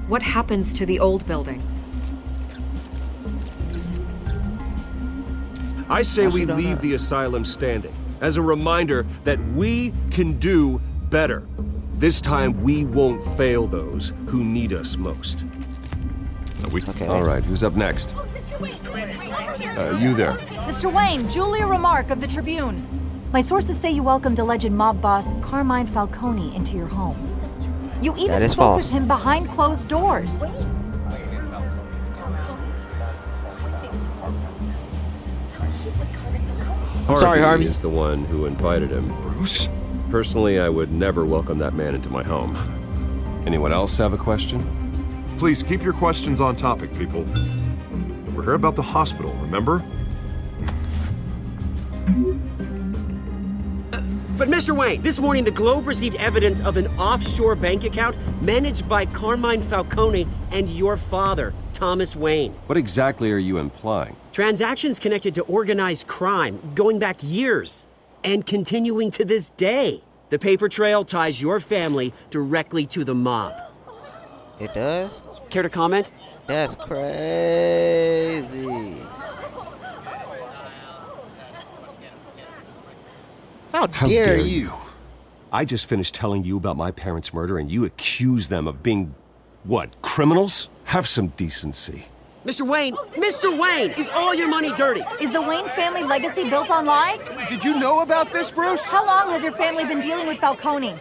What happens to the old building? I say we leave the asylum standing as a reminder that we can do better. This time we won't fail those who need us most. Okay. All right, who's up next? You there. Mr. Wayne, Julia Remark of the Tribune. My sources say you welcomed alleged mob boss Carmine Falcone into your home. You even That is spoke false. with him behind closed doors. I'm sorry, Harvey. is the one who invited him. Bruce? Personally, I would never welcome that man into my home. Anyone else have a question? Please keep your questions on topic, people. We're here about the hospital, remember? But Mr. Wayne, this morning the Globe received evidence of an offshore bank account managed by Carmine Falcone and your father, Thomas Wayne. What exactly are you implying? Transactions connected to organized crime going back years and continuing to this day. The paper trail ties your family directly to the mob. It does? Care to comment? That's crazy. How dare you? I just finished telling you about my parents' murder and you accuse them of being, what, criminals? Have some decency. Mr. Wayne, is all your money dirty? Is the Wayne family legacy built on lies? Did you know about this, Bruce? How long has your family been dealing with Falcone?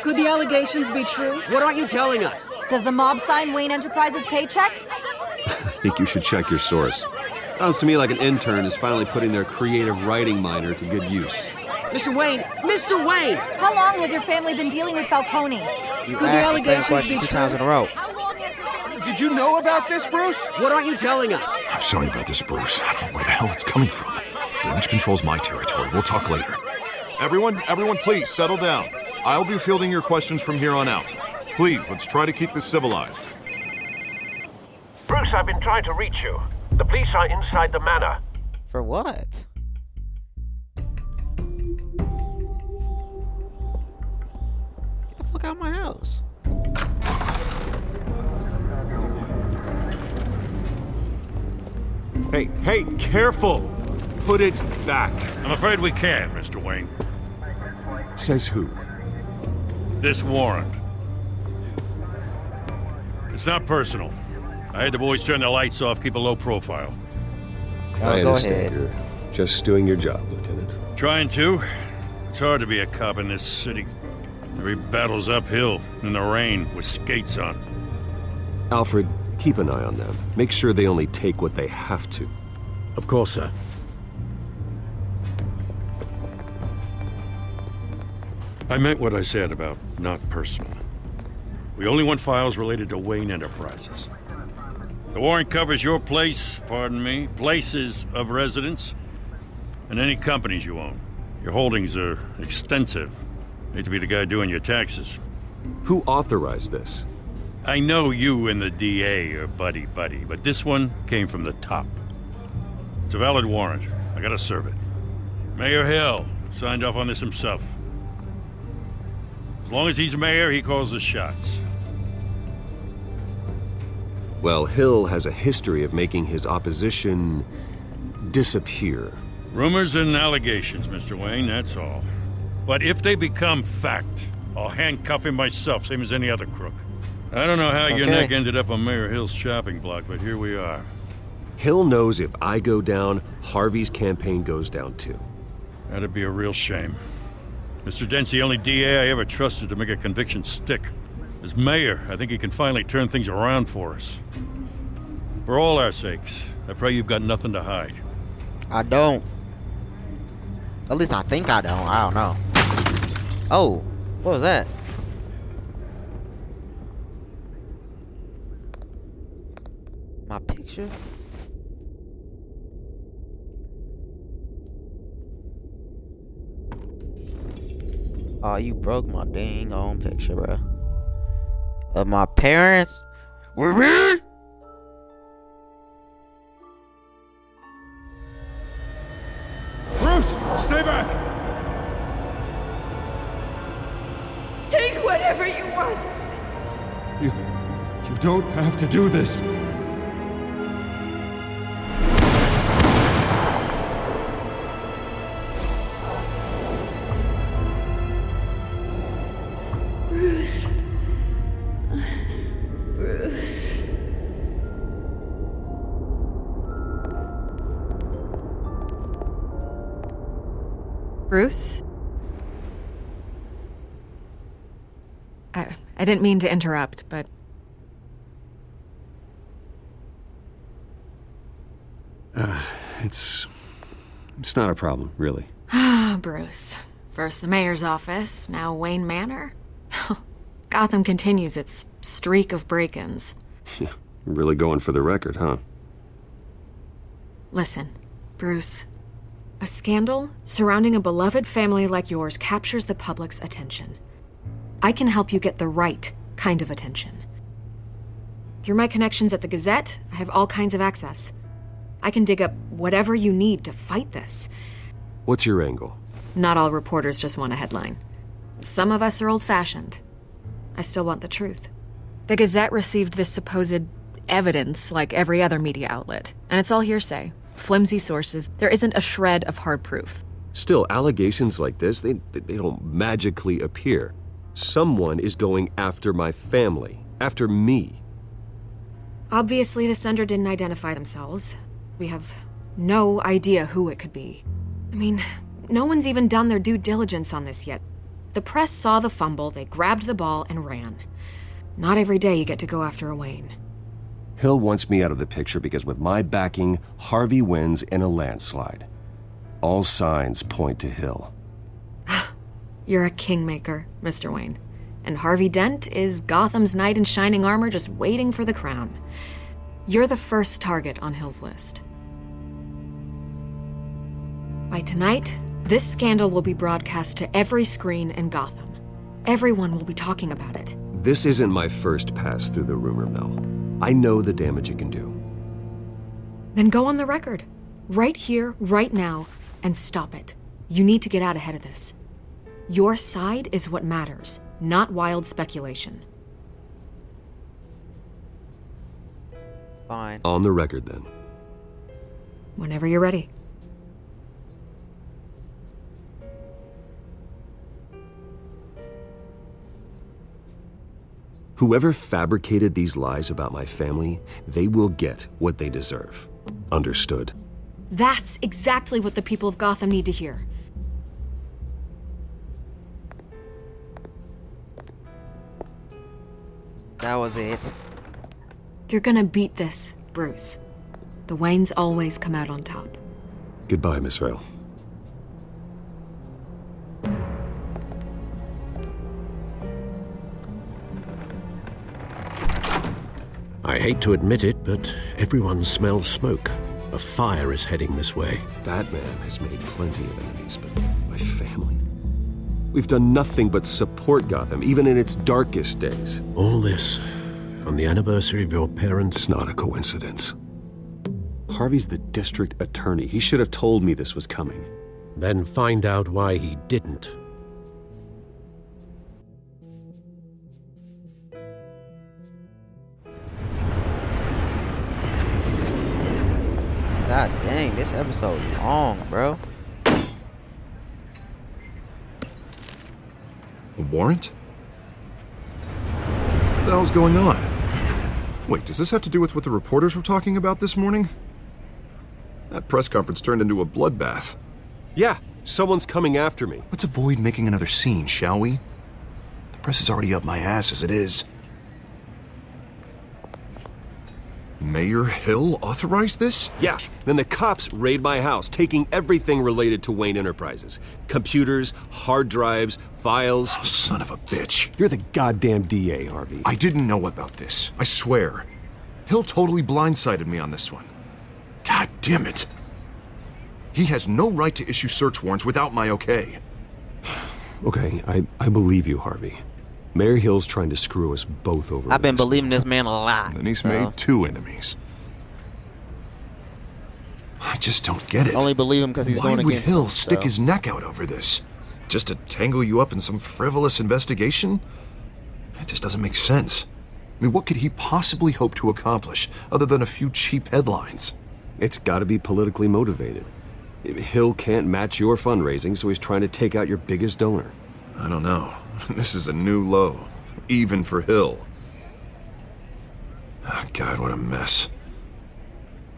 Could the allegations be true? What aren't you telling us? Does the mob sign Wayne Enterprises paychecks? I think you should check your source. Sounds to me like an intern is finally putting their creative writing minor to good use. Mr. Wayne! How long has your family been dealing with Falcone? You asked the same question 2 times in a row. Did you know about this, Bruce? What aren't you telling us? I'm sorry about this, Bruce. I don't know where the hell it's coming from. Damage control's my territory. We'll talk later. Everyone, please settle down. I'll be fielding your questions from here on out. Please, let's try to keep this civilized. Bruce, I've been trying to reach you. The police are inside the manor. For what? Get the fuck out of my house. Hey, careful! Put it back. I'm afraid we can't, Mr. Wayne. Says who? This warrant. It's not personal. I had the boys turn the lights off, keep a low profile. I go understand. ahead. You're just doing your job, Lieutenant. Trying to. It's hard to be a cop in this city. Every battle's uphill, in the rain, with skates on. Alfred, keep an eye on them. Make sure they only take what they have to. Of course, sir. I meant what I said about not personal. We only want files related to Wayne Enterprises. The warrant covers your places of residence, and any companies you own. Your holdings are extensive. Hate to be the guy doing your taxes. Who authorized this? I know you and the DA are buddy-buddy, but this one came from the top. It's a valid warrant. I gotta serve it. Mayor Hill signed off on this himself. As long as he's mayor, he calls the shots. Well, Hill has a history of making his opposition disappear. Rumors and allegations, Mr. Wayne, that's all. But if they become fact, I'll handcuff him myself, same as any other crook. I don't know how your neck ended up on Mayor Hill's shopping block, but here we are. Hill knows if I go down, Harvey's campaign goes down too. That'd be a real shame. Mr. Dent's the only DA I ever trusted to make a conviction stick. As mayor, I think he can finally turn things around for us. For all our sakes, I pray you've got nothing to hide. I don't. At least I think I don't. I don't know. Oh, what was that? My picture? Oh, you broke my dang on picture, bro. Of my parents? Were me? Bruce, stay back! Take whatever you want. You don't have to do this. Bruce. Bruce. Bruce? I didn't mean to interrupt, but... It's not a problem, really. Ah, Bruce. First the mayor's office, now Wayne Manor. Gotham continues its streak of break-ins. Yeah, really going for the record, huh? Listen, Bruce. A scandal surrounding a beloved family like yours captures the public's attention. I can help you get the right kind of attention. Through my connections at the Gazette, I have all kinds of access. I can dig up whatever you need to fight this. What's your angle? Not all reporters just want a headline. Some of us are old-fashioned. I still want the truth. The Gazette received this supposed evidence like every other media outlet, and it's all hearsay. Flimsy sources. There isn't a shred of hard proof. Still, allegations like this, they don't magically appear. Someone is going after my family, after me. Obviously, the sender didn't identify themselves. We have no idea who it could be. I mean, no one's even done their due diligence on this yet. The press saw the fumble, they grabbed the ball and ran. Not every day you get to go after a Wayne. Hill wants me out of the picture because with my backing, Harvey wins in a landslide. All signs point to Hill. You're a kingmaker, Mr. Wayne. And Harvey Dent is Gotham's knight in shining armor just waiting for the crown. You're the first target on Hill's list. By tonight, this scandal will be broadcast to every screen in Gotham. Everyone will be talking about it. This isn't my first pass through the rumor mill. I know the damage it can do. Then go on the record. Right here, right now, and stop it. You need to get out ahead of this. Your side is what matters, not wild speculation. Fine. On the record, then. Whenever you're ready. Whoever fabricated these lies about my family, they will get what they deserve. Understood? That's exactly what the people of Gotham need to hear. That was it. You're gonna beat this, Bruce. The Waynes always come out on top. Goodbye, Miss Vale. I hate to admit it, but everyone smells smoke. A fire is heading this way. Batman has made plenty of enemies, but my family? We've done nothing but support Gotham, even in its darkest days. All this on the anniversary of your parents'... It's not a coincidence. Harvey's the district attorney. He should have told me this was coming. Then find out why he didn't. God dang, this episode long, bro. A warrant? What the hell's going on? Wait, does this have to do with what the reporters were talking about this morning? That press conference turned into a bloodbath. Yeah, someone's coming after me. Let's avoid making another scene, shall we? The press is already up my ass as it is. Mayor Hill authorized this? Yeah, then the cops raid my house, taking everything related to Wayne Enterprises. Computers, hard drives, files. Oh, son of a bitch. You're the goddamn DA, Harvey. I didn't know about this, I swear. Hill totally blindsided me on this one. God damn it. He has no right to issue search warrants without my okay. Okay, I believe you, Harvey. Mayor Hill's trying to screw us both over. I've been believing this man a lot. And he's made two enemies. I just don't get it. Only believe him because he's going against Why would Hill him, stick so. his neck out over this? Just to tangle you up in some frivolous investigation? It just doesn't make sense. I mean, what could he possibly hope to accomplish other than a few cheap headlines? It's gotta be politically motivated. Hill can't match your fundraising, so he's trying to take out your biggest donor. I don't know. This is a new low, even for Hill. Oh, God, what a mess.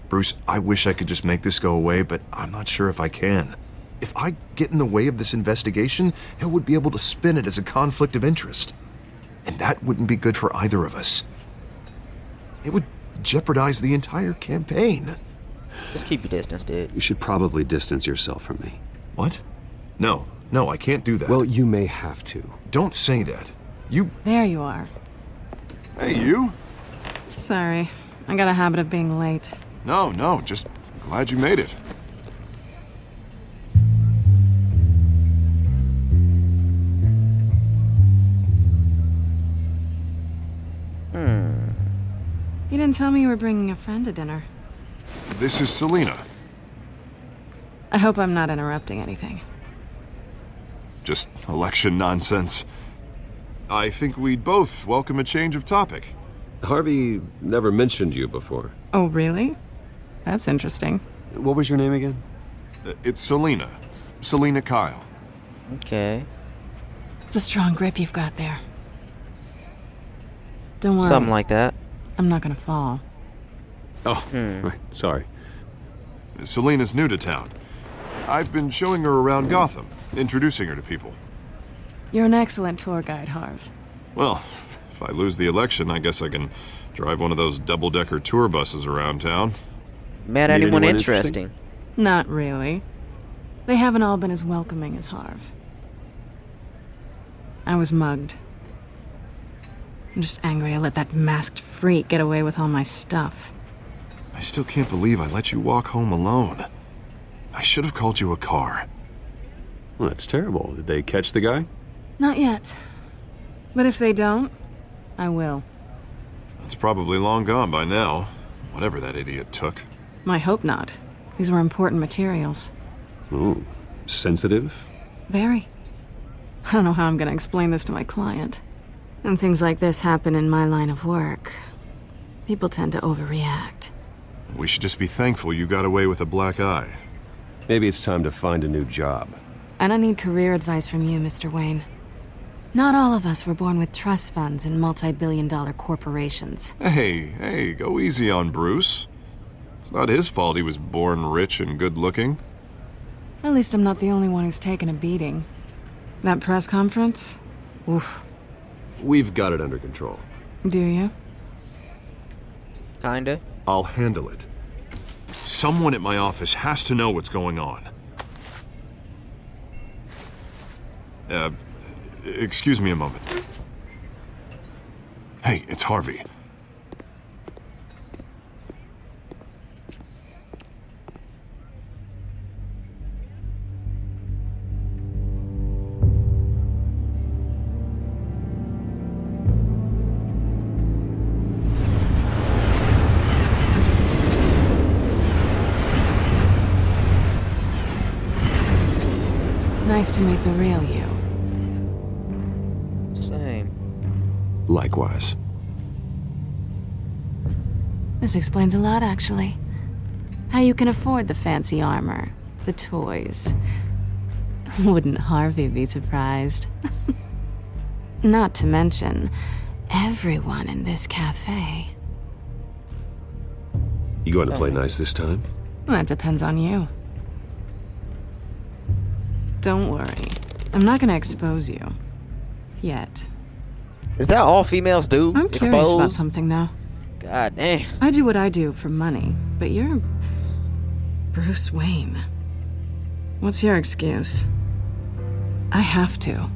Bruce, I wish I could just make this go away, but I'm not sure if I can. If I get in the way of this investigation, Hill would be able to spin it as a conflict of interest. And that wouldn't be good for either of us. It would jeopardize the entire campaign. Just keep your distance, dude. You should probably distance yourself from me. What? No, I can't do that. Well, you may have to. Don't say that. There you are. Hey, you? Sorry, I got a habit of being late. No, just glad you made it. You didn't tell me you were bringing a friend to dinner. This is Selena. I hope I'm not interrupting anything. Just election nonsense. I think we'd both welcome a change of topic. Harvey never mentioned you before. Oh, really? That's interesting. What was your name again? It's Selena. Selena Kyle. Okay. It's a strong grip you've got there. Don't worry. Something like that. I'm not gonna fall. Oh, right. Sorry. Selena's new to town. I've been showing her around Gotham, introducing her to people. You're an excellent tour guide, Harv. Well, if I lose the election, I guess I can drive one of those double-decker tour buses around town. Met anyone interesting? Not really. They haven't all been as welcoming as Harv. I was mugged. I'm just angry I let that masked freak get away with all my stuff. I still can't believe I let you walk home alone. I should have called you a car. Well, that's terrible. Did they catch the guy? Not yet. But if they don't, I will. It's probably long gone by now, whatever that idiot took. I hope not. These were important materials. Ooh, sensitive? Very. I don't know how I'm gonna explain this to my client. And things like this happen in my line of work. People tend to overreact. We should just be thankful you got away with a black eye. Maybe it's time to find a new job. I don't need career advice from you, Mr. Wayne. Not all of us were born with trust funds and multi-billion-dollar corporations. Hey, go easy on Bruce. It's not his fault he was born rich and good-looking. At least I'm not the only one who's taken a beating. That press conference? Oof. We've got it under control. Do you? Kinda. I'll handle it. Someone at my office has to know what's going on. Excuse me a moment. Hey, it's Harvey. Nice to meet the real you. Same. Likewise. This explains a lot, actually. How you can afford the fancy armor, the toys. Wouldn't Harvey be surprised? Not to mention, everyone in this cafe. You going to play nice this time? Well, that depends on you. Don't worry. I'm not gonna expose you. Yet. Is that all females do? I'm curious Expose? about something, though. God damn. I do what I do for money, but you're Bruce Wayne. What's your excuse? I have to.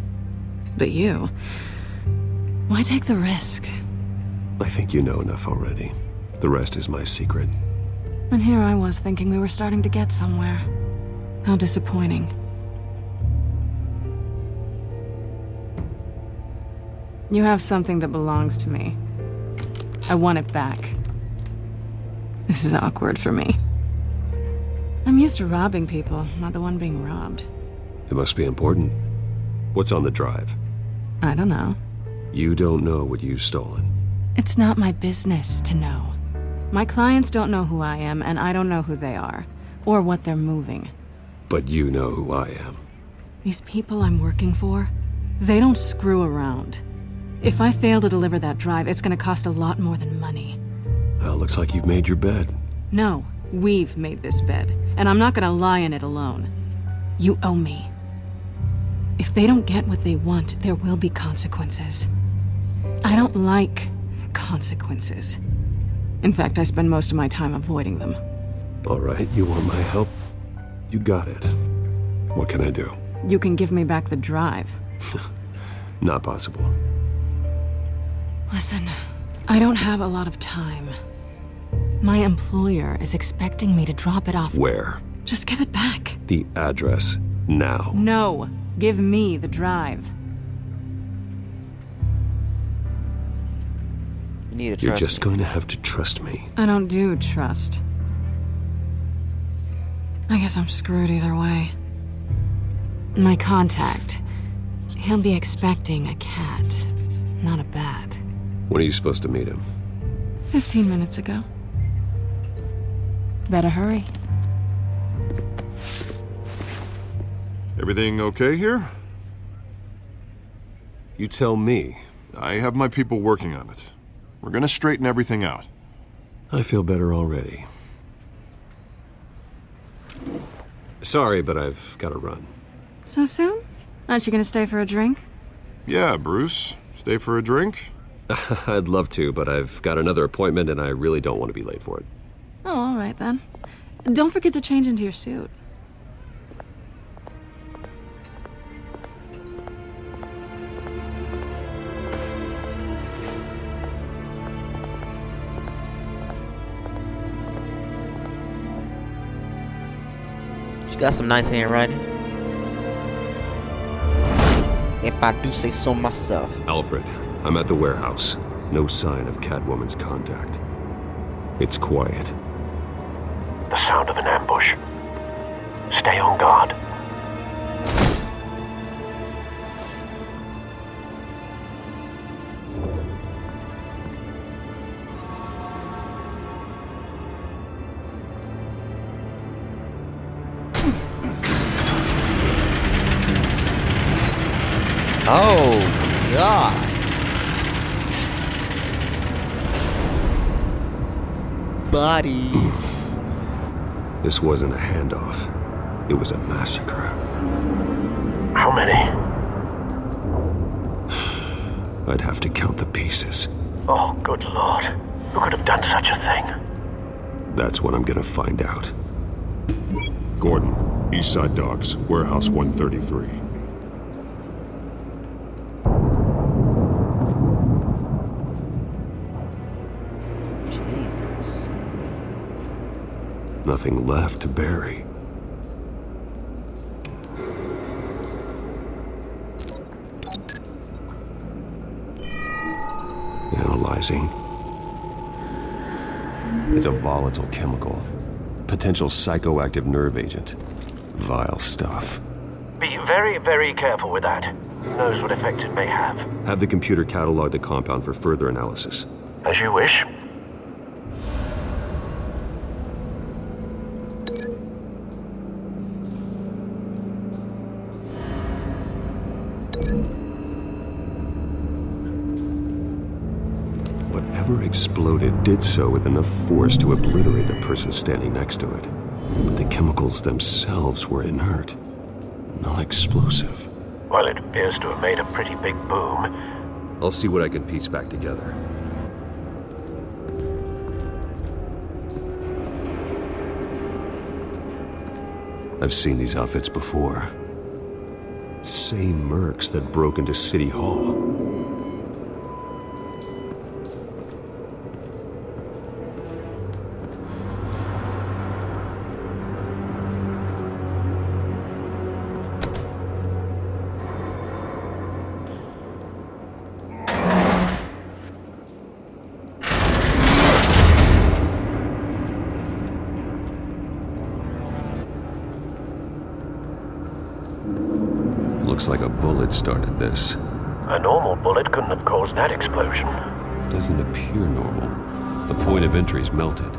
But you... why take the risk? I think you know enough already. The rest is my secret. And here I was thinking we were starting to get somewhere. How disappointing. You have something that belongs to me. I want it back. This is awkward for me. I'm used to robbing people, not the one being robbed. It must be important. What's on the drive? I don't know. You don't know what you've stolen. It's not my business to know. My clients don't know who I am, and I don't know who they are, or what they're moving. But you know who I am. These people I'm working for, they don't screw around. If I fail to deliver that drive, it's gonna cost a lot more than money. Well, looks like you've made your bed. No, we've made this bed, and I'm not gonna lie in it alone. You owe me. If they don't get what they want, there will be consequences. I don't like consequences. In fact, I spend most of my time avoiding them. All right, you want my help? You got it. What can I do? You can give me back the drive. Not possible. Listen, I don't have a lot of time. My employer is expecting me to drop it off. Where? Just give it back. The address, now. No, give me the drive. You need to You're trust just me. going to have to trust me. I don't do trust. I guess I'm screwed either way. My contact, he'll be expecting a cat, not a bat. When are you supposed to meet him? 15 minutes ago. Better hurry. Everything okay here? You tell me. I have my people working on it. We're gonna straighten everything out. I feel better already. Sorry, but I've got to run. So soon? Aren't you gonna stay for a drink? Yeah, Bruce. Stay for a drink? I'd love to, but I've got another appointment and I really don't want to be late for it. Oh, all right then. Don't forget to change into your suit. She got some nice handwriting. If I do say so myself. Alfred, I'm at the warehouse. No sign of Catwoman's contact. It's quiet. The sound of an ambush. Stay on guard. Oh, God. Bodies. This wasn't a handoff. It was a massacre. How many? I'd have to count the pieces. Oh, good Lord. Who could have done such a thing? That's what I'm gonna find out. Gordon, Eastside Docks, Warehouse 133. Jesus. Nothing left to bury. Analyzing. It's a volatile chemical. Potential psychoactive nerve agent. Vile stuff. Be very, very careful with that. Who knows what effects it may have. Have the computer catalog the compound for further analysis. As you wish. Whatever exploded did so with enough force to obliterate the person standing next to it. But the chemicals themselves were inert, non-explosive. Well, it appears to have made a pretty big boom. I'll see what I can piece back together. I've seen these outfits before. Same mercs that broke into City Hall. Looks like a bullet started this. A normal bullet couldn't have caused that explosion. Doesn't appear normal. The point of entry's melted.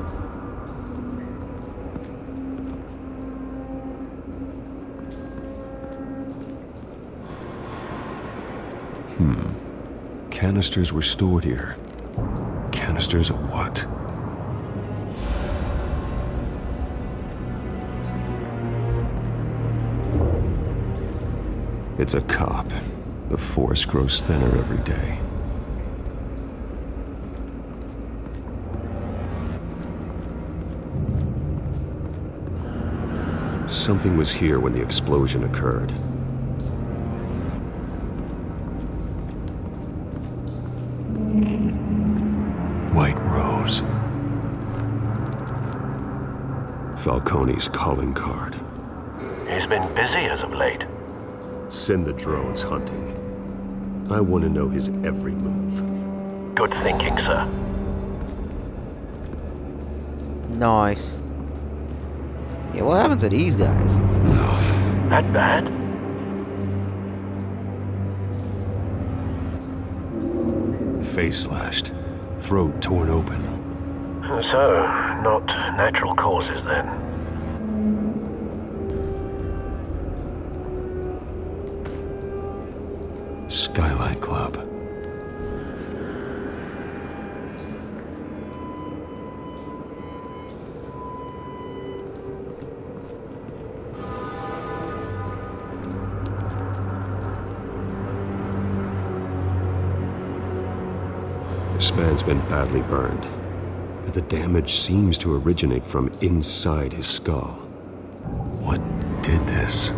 Canisters were stored here. Canisters of what? It's a cop. The force grows thinner every day. Something was here when the explosion occurred. White Rose. Falcone's calling card. He's been busy as of late. Send the drones hunting. I want to know his every move. Good thinking, sir. Nice. Yeah, what happened to these guys? That bad? Face slashed. Throat torn open. So, not natural causes then. Skyline Club. This man's been badly burned, but the damage seems to originate from inside his skull. What did this?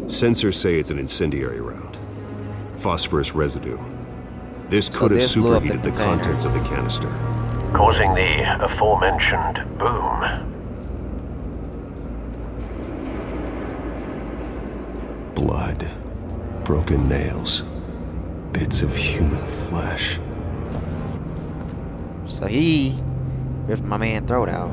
Sensors say it's an incendiary round. Phosphorus residue. This So could have this blew up the superheated the container. contents of the canister. Causing the aforementioned boom. Blood. Broken nails. Bits of human flesh. So he ripped my man throat out.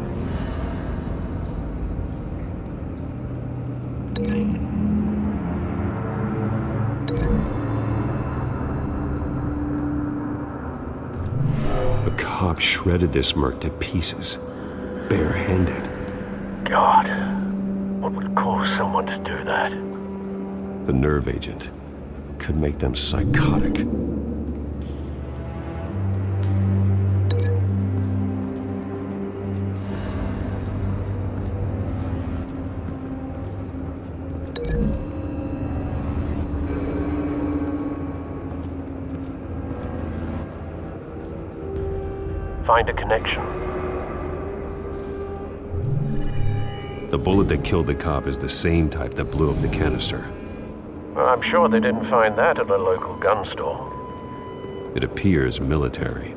A cop shredded this merc to pieces. Barehanded. God, what would cause someone to do that? The nerve agent could make them psychotic. Find a connection. The bullet that killed the cop is the same type that blew up the canister. I'm sure they didn't find that at a local gun store. It appears military.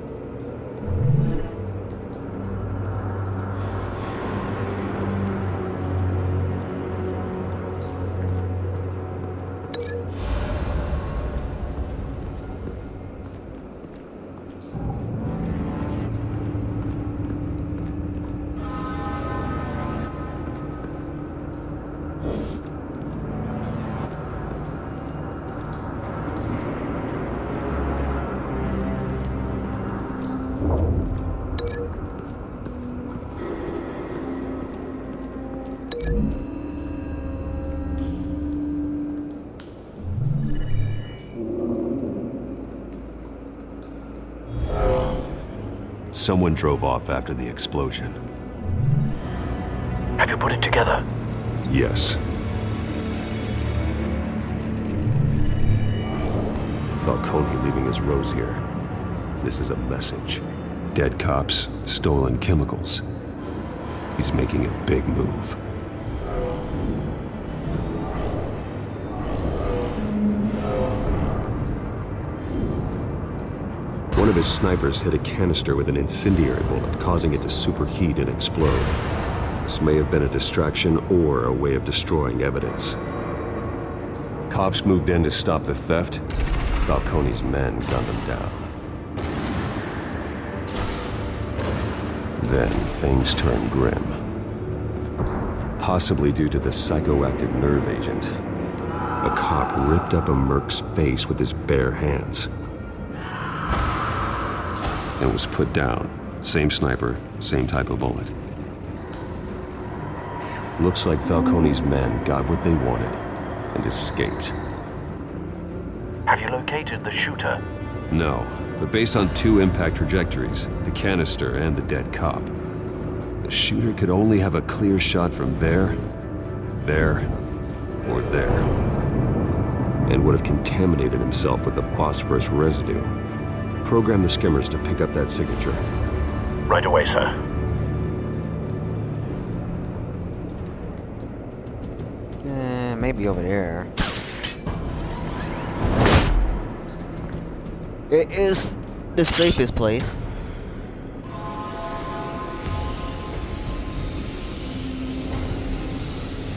Someone drove off after the explosion. Have you put it together? Yes. Falcone leaving his rose here. This is a message. Dead cops, stolen chemicals. He's making a big move. One of his snipers hit a canister with an incendiary bullet, causing it to superheat and explode. This may have been a distraction or a way of destroying evidence. Cops moved in to stop the theft. Falcone's men gunned them down. Then things turned grim. Possibly due to the psychoactive nerve agent. A cop ripped up a merc's face with his bare hands. And was put down. Same sniper, same type of bullet. Looks like Falcone's men got what they wanted and escaped. Have you located the shooter? No, but based on 2 impact trajectories, the canister and the dead cop, the shooter could only have a clear shot from there, or there, and would have contaminated himself with the phosphorus residue. Program the skimmers to pick up that signature. Right away, sir. Maybe over there. It is the safest place.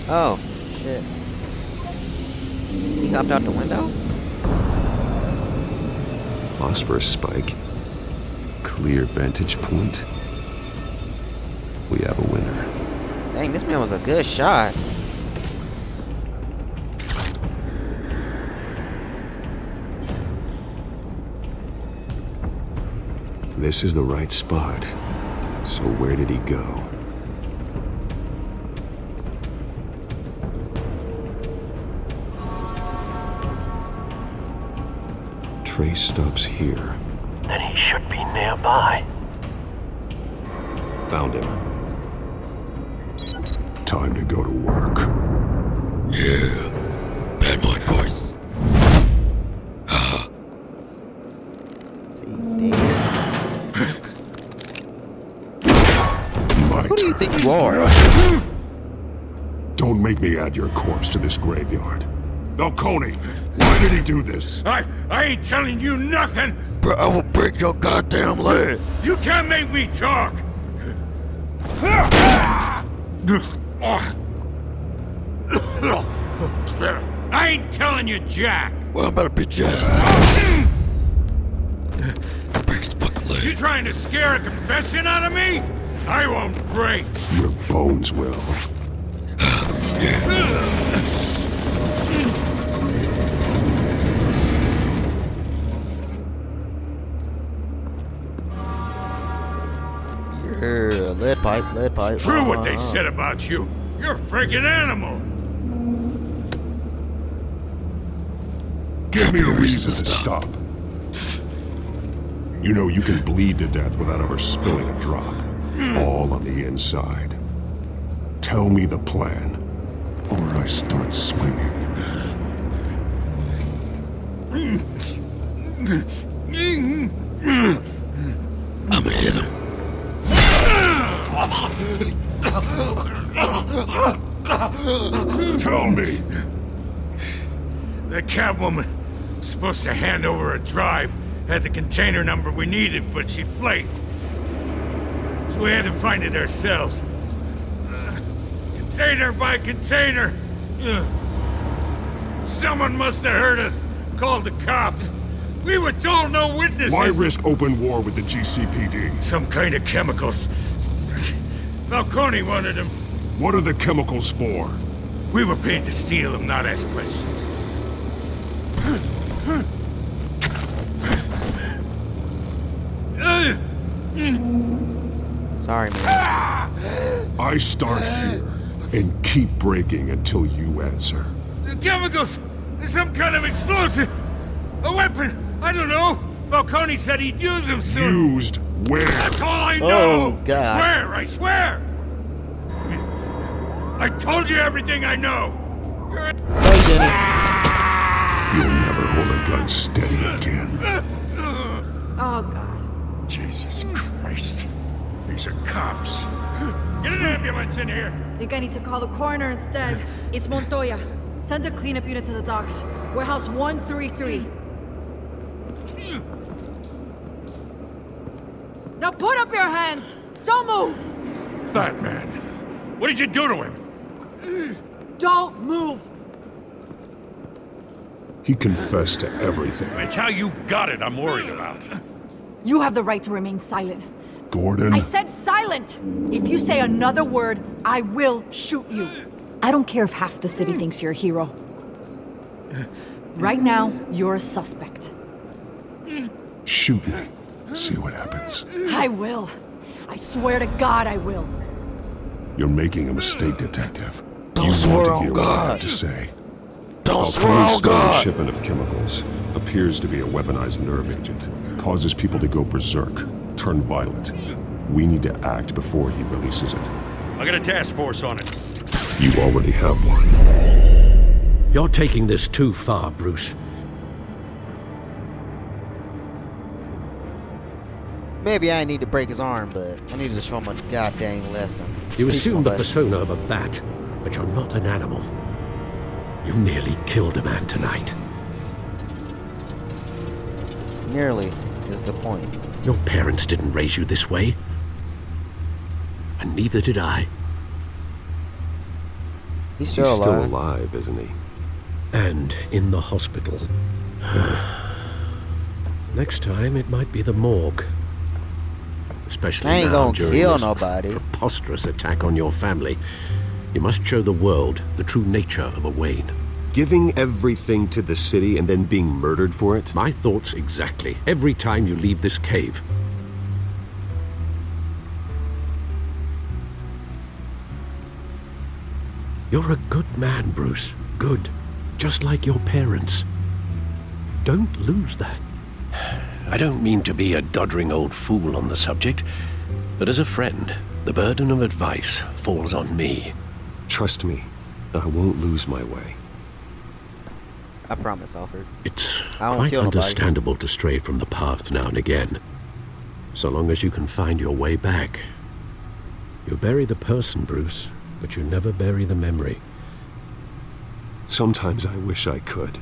Oh, shit. He hopped out the window? Phosphorus spike. Clear vantage point. We have a winner. Dang, this man was a good shot. This is the right spot. So where did he go? Trace stops here. Then he should be nearby. Found him. Time to go to work. Yeah. Bad mind voice. Who do you think you are? Don't make me add your corpse to this graveyard. Falcone, why did he do this? I ain't telling you nothing! Bro, I will break your goddamn legs! You can't make me talk! I ain't telling you jack! Well, I'm about to beat your ass. Break his fucking legs. You trying to scare a confession out of me? I won't break! Your bones will. Yeah, lead pipe. True what they said about you. You're a freaking animal. Give me a reason to stop. You know you can bleed to death without ever spilling a drop. All on the inside. Tell me the plan, or I start swinging. I'ma hit him. Tell me. The Catwoman was supposed to hand over a drive, had the container number we needed, but she flaked. So we had to find it ourselves. Container by container. Someone must have heard us, called the cops. We were told no witnesses. Why risk open war with the GCPD? Some kind of chemicals. Falcone wanted them. What are the chemicals for? We were paid to steal them, not ask questions. Sorry, man. I start here and keep breaking until you answer. The chemicals! There's some kind of explosive! A weapon! I don't know! Falcone said he'd use them soon! Used where? That's all I know! Oh, God. I swear! I told you everything I know! You'll never hold a gun steady again. Oh, God. Jesus Christ. These are cops. Get an ambulance in here! Think I need to call the coroner instead. It's Montoya. Send a cleanup unit to the docks. Warehouse 133. Now put up your hands! Don't move! Batman, what did you do to him? Don't move! He confessed to everything. It's how you got it I'm worried about. You have the right to remain silent. Gordon? I said silent! If you say another word, I will shoot you. I don't care if half the city thinks you're a hero. Right now, you're a suspect. Shoot me. See what happens. I will. I swear to God I will. You're making a mistake, Detective. Don't You swear want to on hear what I have God. to say. Don't Falcone's stolen shipment of chemicals appears to be a weaponized nerve agent. Causes people to go berserk, turn violent. We need to act before he releases it. I got a task force on it. You already have one. You're taking this too far, Bruce. Maybe I need to break his arm, but I needed to show him a goddamn lesson. You Teach him assume a the lesson. persona of a bat, but you're not an animal. You nearly killed a man tonight. Nearly is the point. Your parents didn't raise you this way. And neither did I. He's He's still alive. still alive, isn't he? And in the hospital. Next time, it might be the morgue. Especially I ain't now gonna during kill this nobody. preposterous attack on your family. You must show the world the true nature of a Wayne. Giving everything to the city and then being murdered for it? My thoughts exactly. Every time you leave this cave. You're a good man, Bruce. Good. Just like your parents. Don't lose that. I don't mean to be a doddering old fool on the subject, but as a friend, the burden of advice falls on me. Trust me, I won't lose my way. I promise, Alfred. It's I won't quite kill nobody. understandable to stray from the path now and again. So long as you can find your way back. You bury the person, Bruce, but you never bury the memory. Sometimes I wish I could.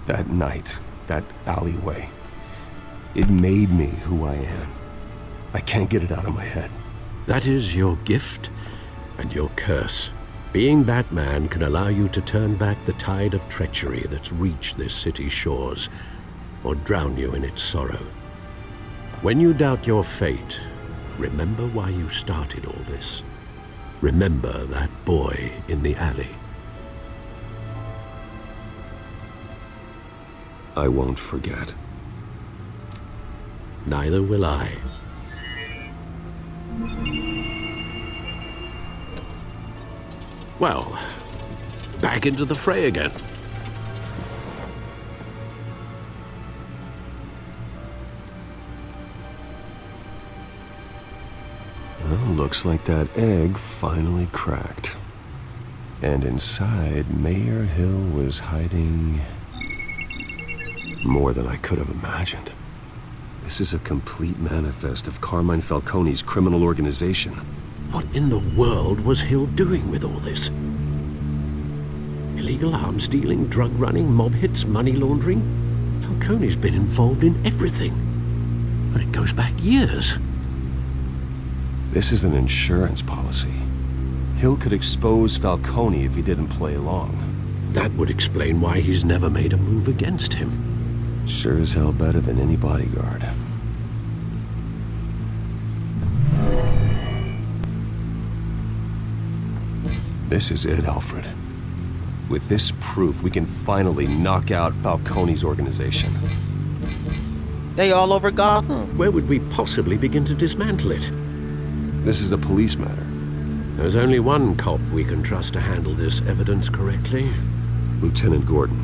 That night, that alleyway, it made me who I am. I can't get it out of my head. That is your gift and your curse. Being Batman can allow you to turn back the tide of treachery that's reached this city's shores, or drown you in its sorrow. When you doubt your fate, remember why you started all this. Remember that boy in the alley. I won't forget. Neither will I. Well, back into the fray again. Well, looks like that egg finally cracked. And inside, Mayor Hill was hiding more than I could have imagined. This is a complete manifest of Carmine Falcone's criminal organization. What in the world was Hill doing with all this? Illegal arms dealing, drug running, mob hits, money laundering? Falcone's been involved in everything. And it goes back years. This is an insurance policy. Hill could expose Falcone if he didn't play along. That would explain why he's never made a move against him. Sure as hell better than any bodyguard. This is it, Alfred. With this proof, we can finally knock out Falcone's organization. They all over Gotham. Where would we possibly begin to dismantle it? This is a police matter. There's only one cop we can trust to handle this evidence correctly. Lieutenant Gordon.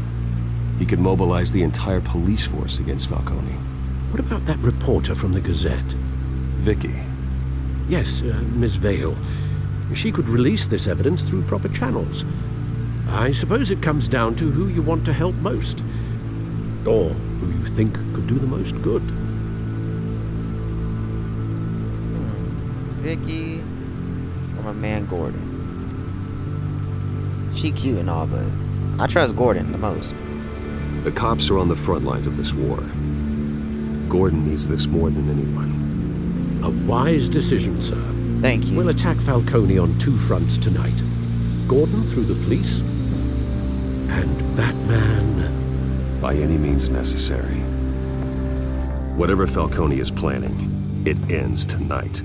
He could mobilize the entire police force against Falcone. What about that reporter from the Gazette? Vicky. Yes, Miss Vale. She could release this evidence through proper channels. I suppose it comes down to who you want to help most. Or who you think could do the most good. Vicky or my man Gordon. She cute and all, but I trust Gordon the most. The cops are on the front lines of this war. Gordon needs this more than anyone. A wise decision, sir. Thank you. We'll attack Falcone on two fronts tonight. Gordon through the police, and Batman... by any means necessary. Whatever Falcone is planning, it ends tonight.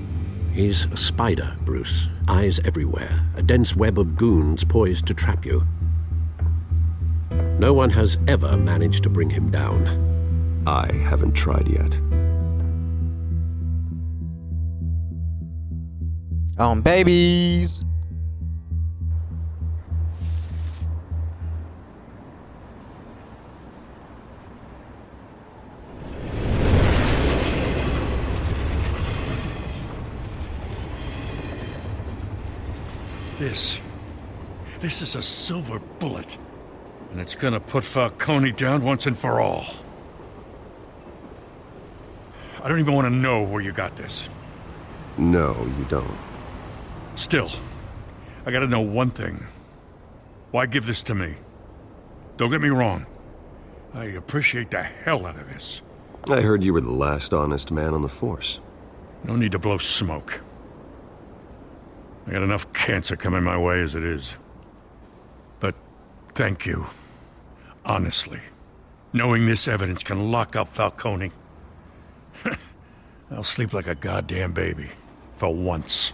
He's a spider, Bruce. Eyes everywhere. A dense web of goons poised to trap you. No one has ever managed to bring him down. I haven't tried yet. Babies. This is a silver bullet. And it's gonna put Falcone down once and for all. I don't even want to know where you got this. No, you don't. Still, I gotta know one thing. Why give this to me? Don't get me wrong. I appreciate the hell out of this. I heard you were the last honest man on the force. No need to blow smoke. I got enough cancer coming my way as it is. But thank you. Honestly. Knowing this evidence can lock up Falcone. I'll sleep like a goddamn baby. For once.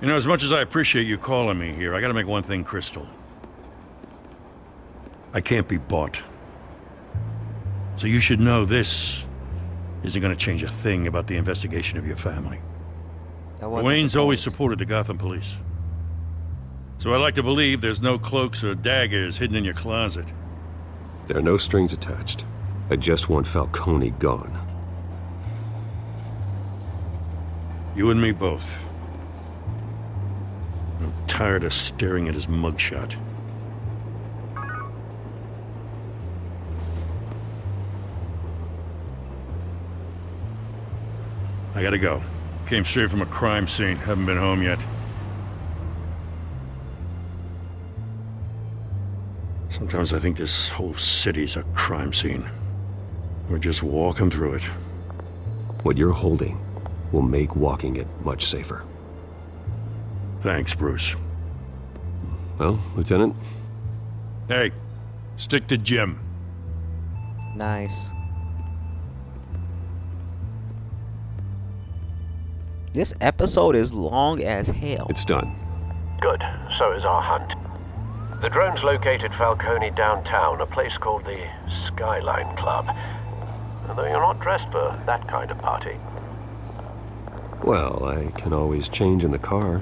You know, as much as I appreciate you calling me here, I gotta make one thing crystal. I can't be bought. So you should know this isn't gonna change a thing about the investigation of your family. Wayne's always supported the Gotham police. So I like to believe there's no cloaks or daggers hidden in your closet. There are no strings attached. I just want Falcone gone. You and me both. I'm tired of staring at his mugshot. I gotta go. Came straight from a crime scene. Haven't been home yet. Sometimes I think this whole city's a crime scene. We're just walking through it. What you're holding will make walking it much safer. Thanks, Bruce. Well, Lieutenant? Hey, stick to Jim. Nice. This episode is long as hell. It's done. Good. So is our hunt. The drones located Falcone downtown, a place called the Skyline Club. Although you're not dressed for that kind of party. Well, I can always change in the car.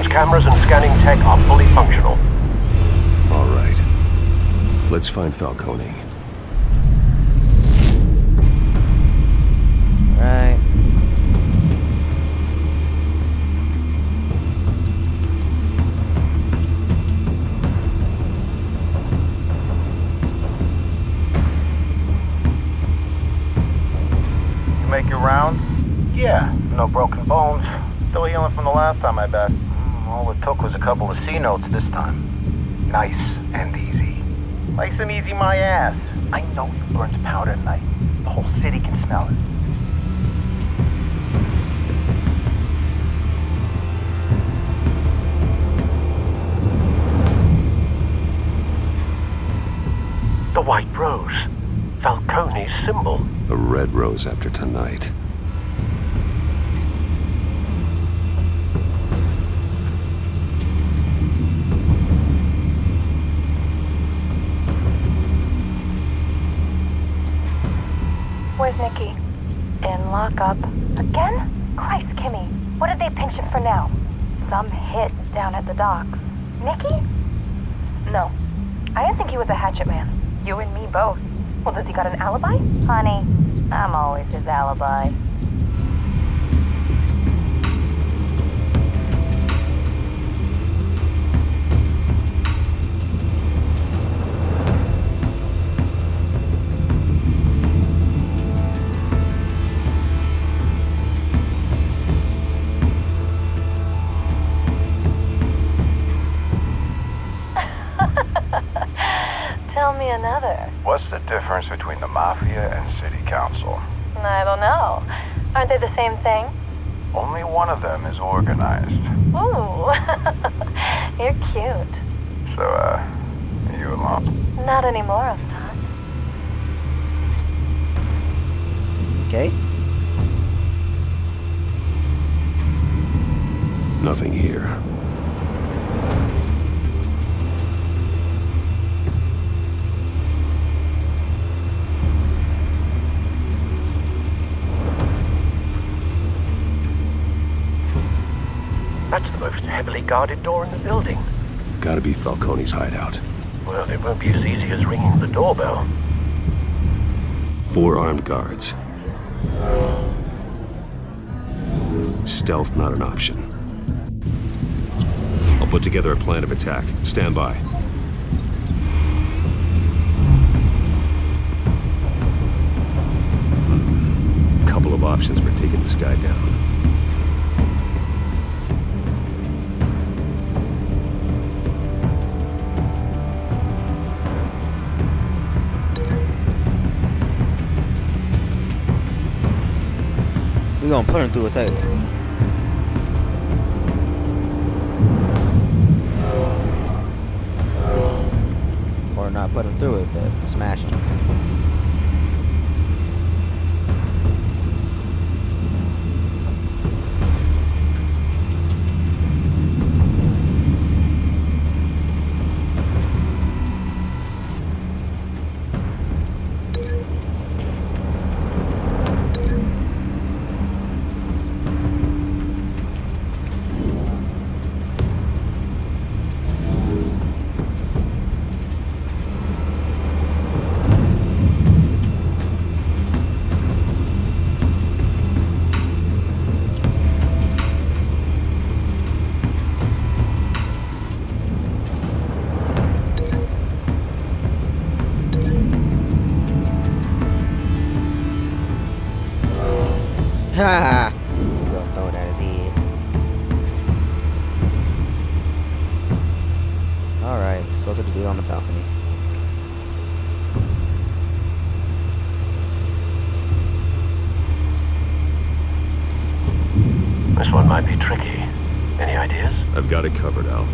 Cameras and scanning tech are fully functional. All right. Let's find Falcone. Right. You make your round? Yeah, no broken bones. Still healing from the last time I bet. All it took was a couple of C notes this time. Nice and easy. Nice and easy my ass. I know you burned powder tonight. The whole city can smell it. The white rose. Falcone's symbol. A red rose after tonight. Where's Nicky? In lockup. Again? Christ, Kimmy. What did they pinch him for now? Some hit down at the docks. Nicky? No. I didn't think he was a hatchet man. You and me both. Well, does he got an alibi? Honey, I'm always his alibi. Tell me another. What's the difference between the Mafia and City Council? I don't know. Aren't they the same thing? Only one of them is organized. Ooh, you're cute. So, are you alone? Not anymore, Ustad. Okay. Nothing here. That's the most heavily guarded door in the building. Gotta be Falcone's hideout. Well, it won't be as easy as ringing the doorbell. 4 armed guards. Stealth not an option. I'll put together a plan of attack. Stand by. Couple of options for taking this guy down. We gonna put him through a table. Or not put him through it, but smash him. Ha! You gonna throw it at his head. Alright, let's go to the dude on the balcony. This one might be tricky. Any ideas? I've got it covered, Al.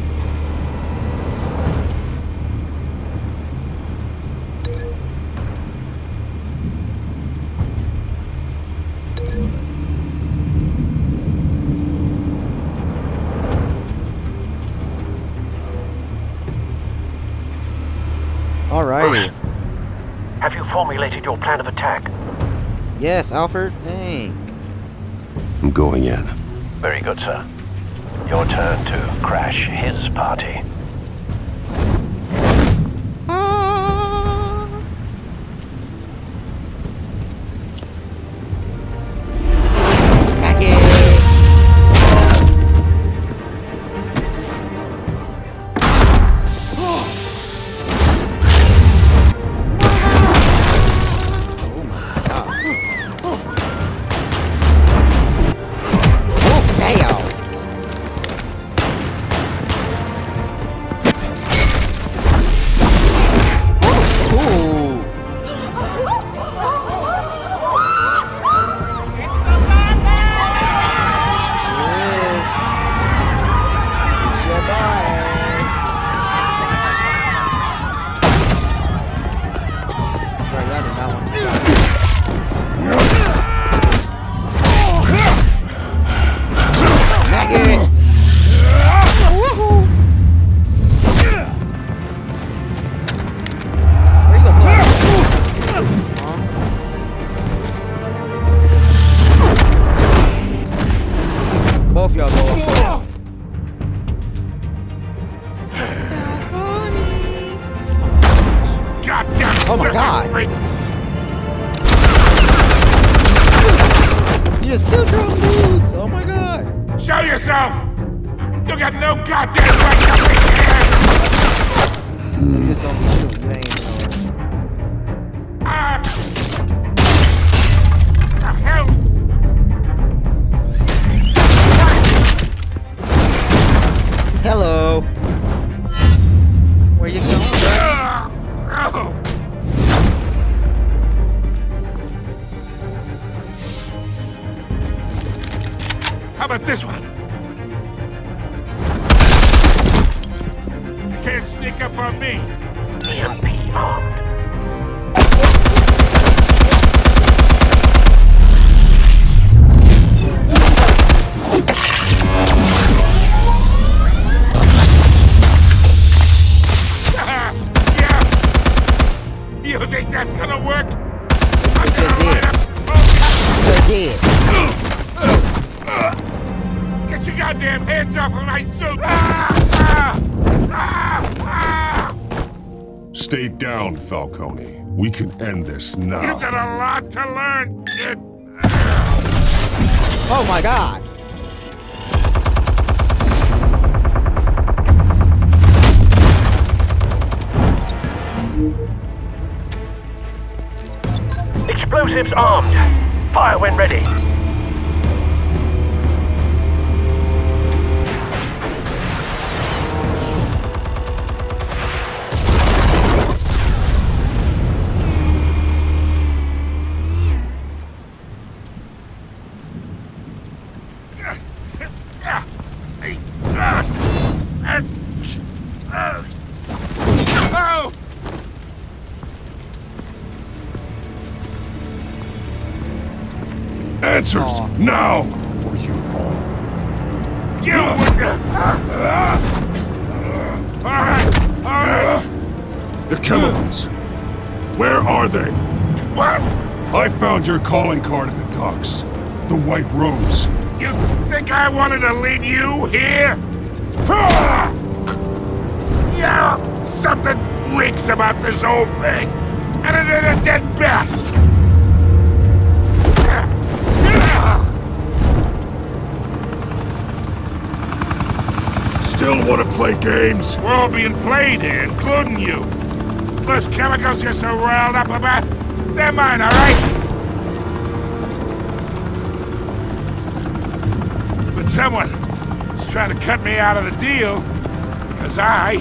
Alrighty. Have you formulated your plan of attack? Yes, Alfred. Dang. I'm going in. Very good, sir. Your turn to crash his party. Oh my god! You just killed your own dudes! Oh my god! Show yourself! You got no goddamn right to be here! So you just gonna be shooting, you ain't The hell? Hello! Where you going, bro? How about this one? You can't sneak up on me. EMP armed. You think that's gonna work? Get your goddamn hands off of my suit! Stay down, Falcone. We can end this now. You got a lot to learn, kid. Oh my god! Explosives armed. Fire when ready. Answers, now, or you fall. You Alright. The chemicals. Where are they? What? I found your calling card at the docks. The White Rose. You think I wanted to lead you here? Yeah, something reeks about this whole thing. And it is a dead bat. Still want to play games? We're all being played here, including you. Those chemicals you're so riled up about, they're mine, all right? But someone is trying to cut me out of the deal, because I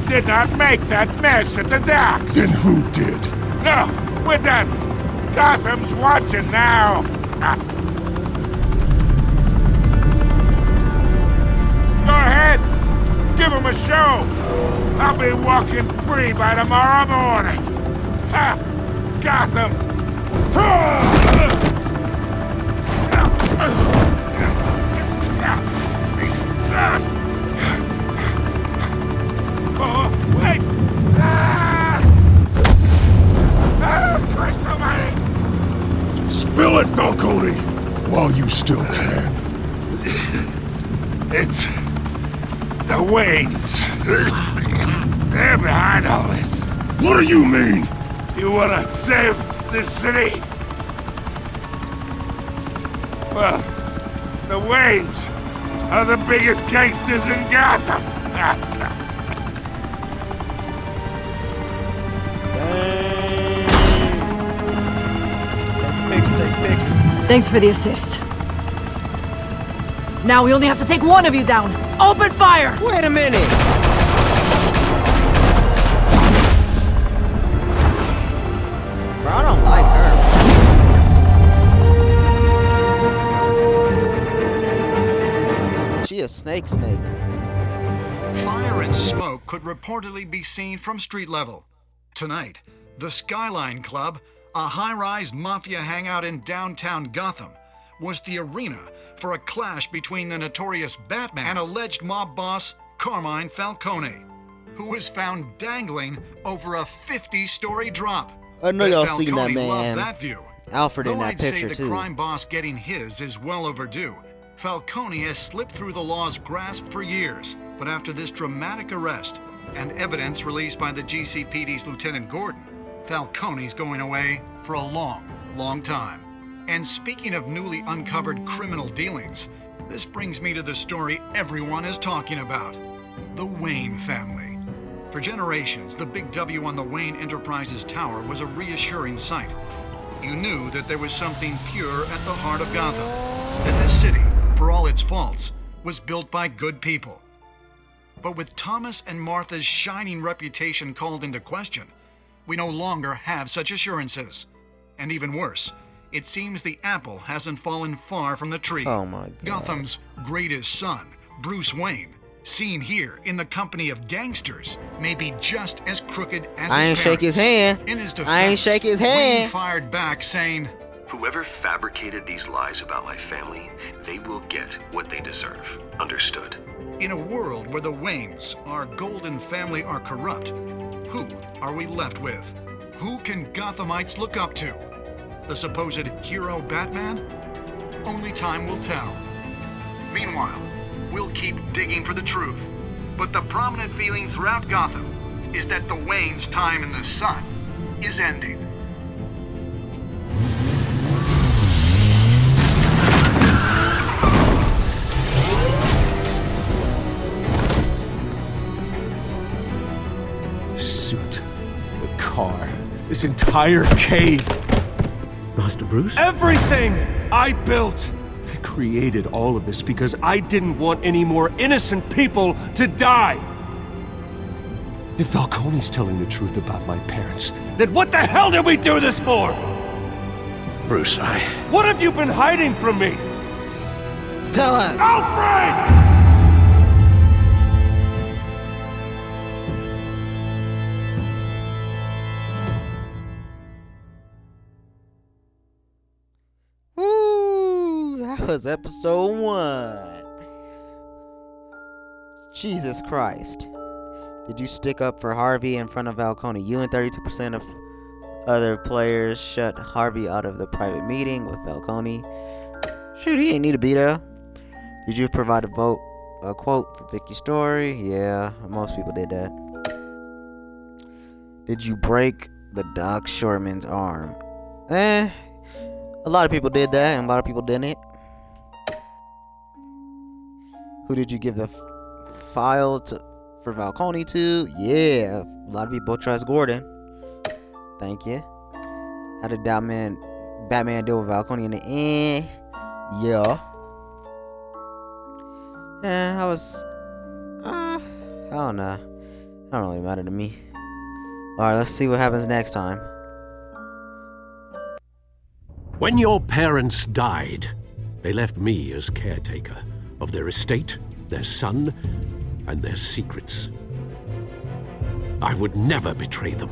did not make that mess at the docks. Then who did? No, we're done. Gotham's watching now. Go ahead. Give him a show. I'll be walking free by tomorrow morning. Ha! Gotham. Oh, wait! Christ almighty! Spill it, Falcone, while you still can. It's the Waynes. They're behind all this. What do you mean? You wanna save this city? Well, the Waynes are the biggest gangsters in Gotham. Thanks for the assist. Now we only have to take one of you down. Open fire! Wait a minute! Bro, I don't like her. She a snake. Fire and smoke could reportedly be seen from street level. Tonight, the Skyline Club, a high-rise mafia hangout in downtown Gotham, was the arena for a clash between the notorious Batman and alleged mob boss Carmine Falcone, who was found dangling over a 50-story drop. I know y'all seen that Falcone man. loved that view. Alfred in Though that I'd picture say too. the crime boss getting his is well overdue. Falcone has slipped through the law's grasp for years, but after this dramatic arrest and evidence released by the GCPD's Lieutenant Gordon, Falcone's going away for a long, long time. And speaking of newly uncovered criminal dealings, this brings me to the story everyone is talking about: the Wayne family. For generations, the big W on the Wayne Enterprises Tower was a reassuring sight. You knew that there was something pure at the heart of Gotham, that this city, for all its faults, was built by good people. But with Thomas and Martha's shining reputation called into question, we no longer have such assurances. And even worse, it seems the apple hasn't fallen far from the tree. Oh my God. Gotham's greatest son, Bruce Wayne, seen here in the company of gangsters, may be just as crooked as I ain't shake his hand. In his defense, I ain't shake his hand. Wayne fired back saying, Whoever fabricated these lies about my family, they will get what they deserve. Understood? in a world where the Waynes, our golden family, are corrupt, who are we left with? Who can Gothamites look up to? The supposed hero Batman? Only time will tell. Meanwhile, we'll keep digging for the truth. But the prominent feeling throughout Gotham is that the Waynes' time in the sun is ending. The suit, the car, this entire cave. Master Bruce? Everything I built! I created all of this because I didn't want any more innocent people to die! If Falcone's telling the truth about my parents, then what the hell did we do this for? Bruce, What have you been hiding from me? Tell us! Alfred! Woo! That was episode 1. Jesus Christ. Did you stick up for Harvey in front of Falcone? You and 32% of other players shut Harvey out of the private meeting with Falcone. Shoot, he ain't need to be there. Did you provide a quote for Vicky's story? Yeah, most people did that. Did you break the Doc Shoreman's arm? A lot of people did that, and a lot of people didn't. Who did you give the file for Falcone to? Yeah, a lot of people trust Gordon. Thank you. How did Batman deal with Falcone in the end? Yeah. I don't know. It don't really matter to me. Alright, let's see what happens next time. When your parents died, they left me as caretaker of their estate, their son, and their secrets. I would never betray them.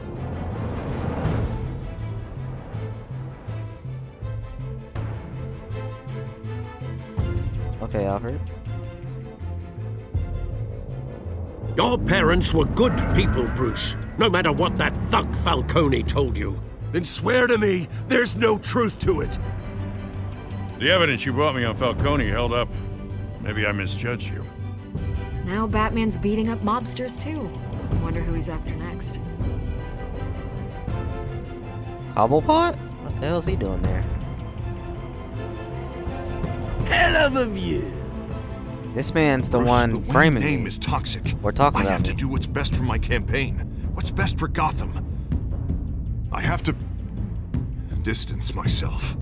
Okay, Alfred. Your parents were good people, Bruce, no matter what that thug Falcone told you. Then swear to me there's no truth to it. The evidence you brought me on Falcone held up. Maybe I misjudged you. Now Batman's beating up mobsters, too. Wonder who he's after next. Cobblepot? What the hell's he doing there? Hell of a view. This man's the Bruce, one the Wayne framing name me. is toxic. We're talking I about have to me. do what's best for my campaign. What's best for Gotham. I have to distance myself.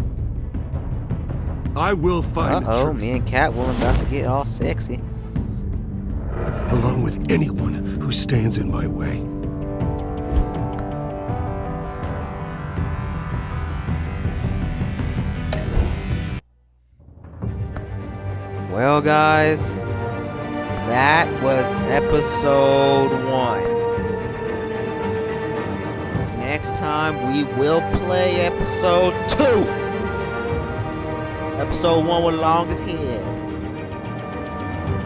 I will find the truth. Me and Catwoman about to get all sexy. Along with anyone who stands in my way. Well, guys, that was episode 1. Next time we will play episode 2. Episode 1 was long as hell.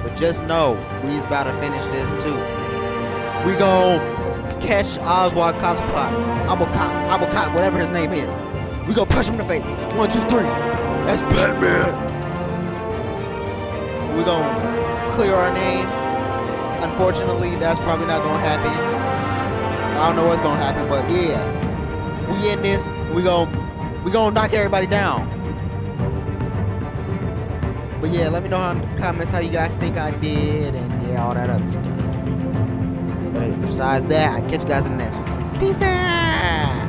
But just know, we's about to finish this too. We gon' catch Oswald Cobblepot, Cobblepot, whatever his name is. We gon' punch him in the face. 1, 2, 3. That's Batman. We gonna clear our name. Unfortunately, that's probably not gonna happen. I don't know what's gonna happen, but yeah, we in this. We gonna knock everybody down. But yeah, let me know in the comments how you guys think I did, and yeah, all that other stuff. But besides that, I'll catch you guys in the next one. Peace out.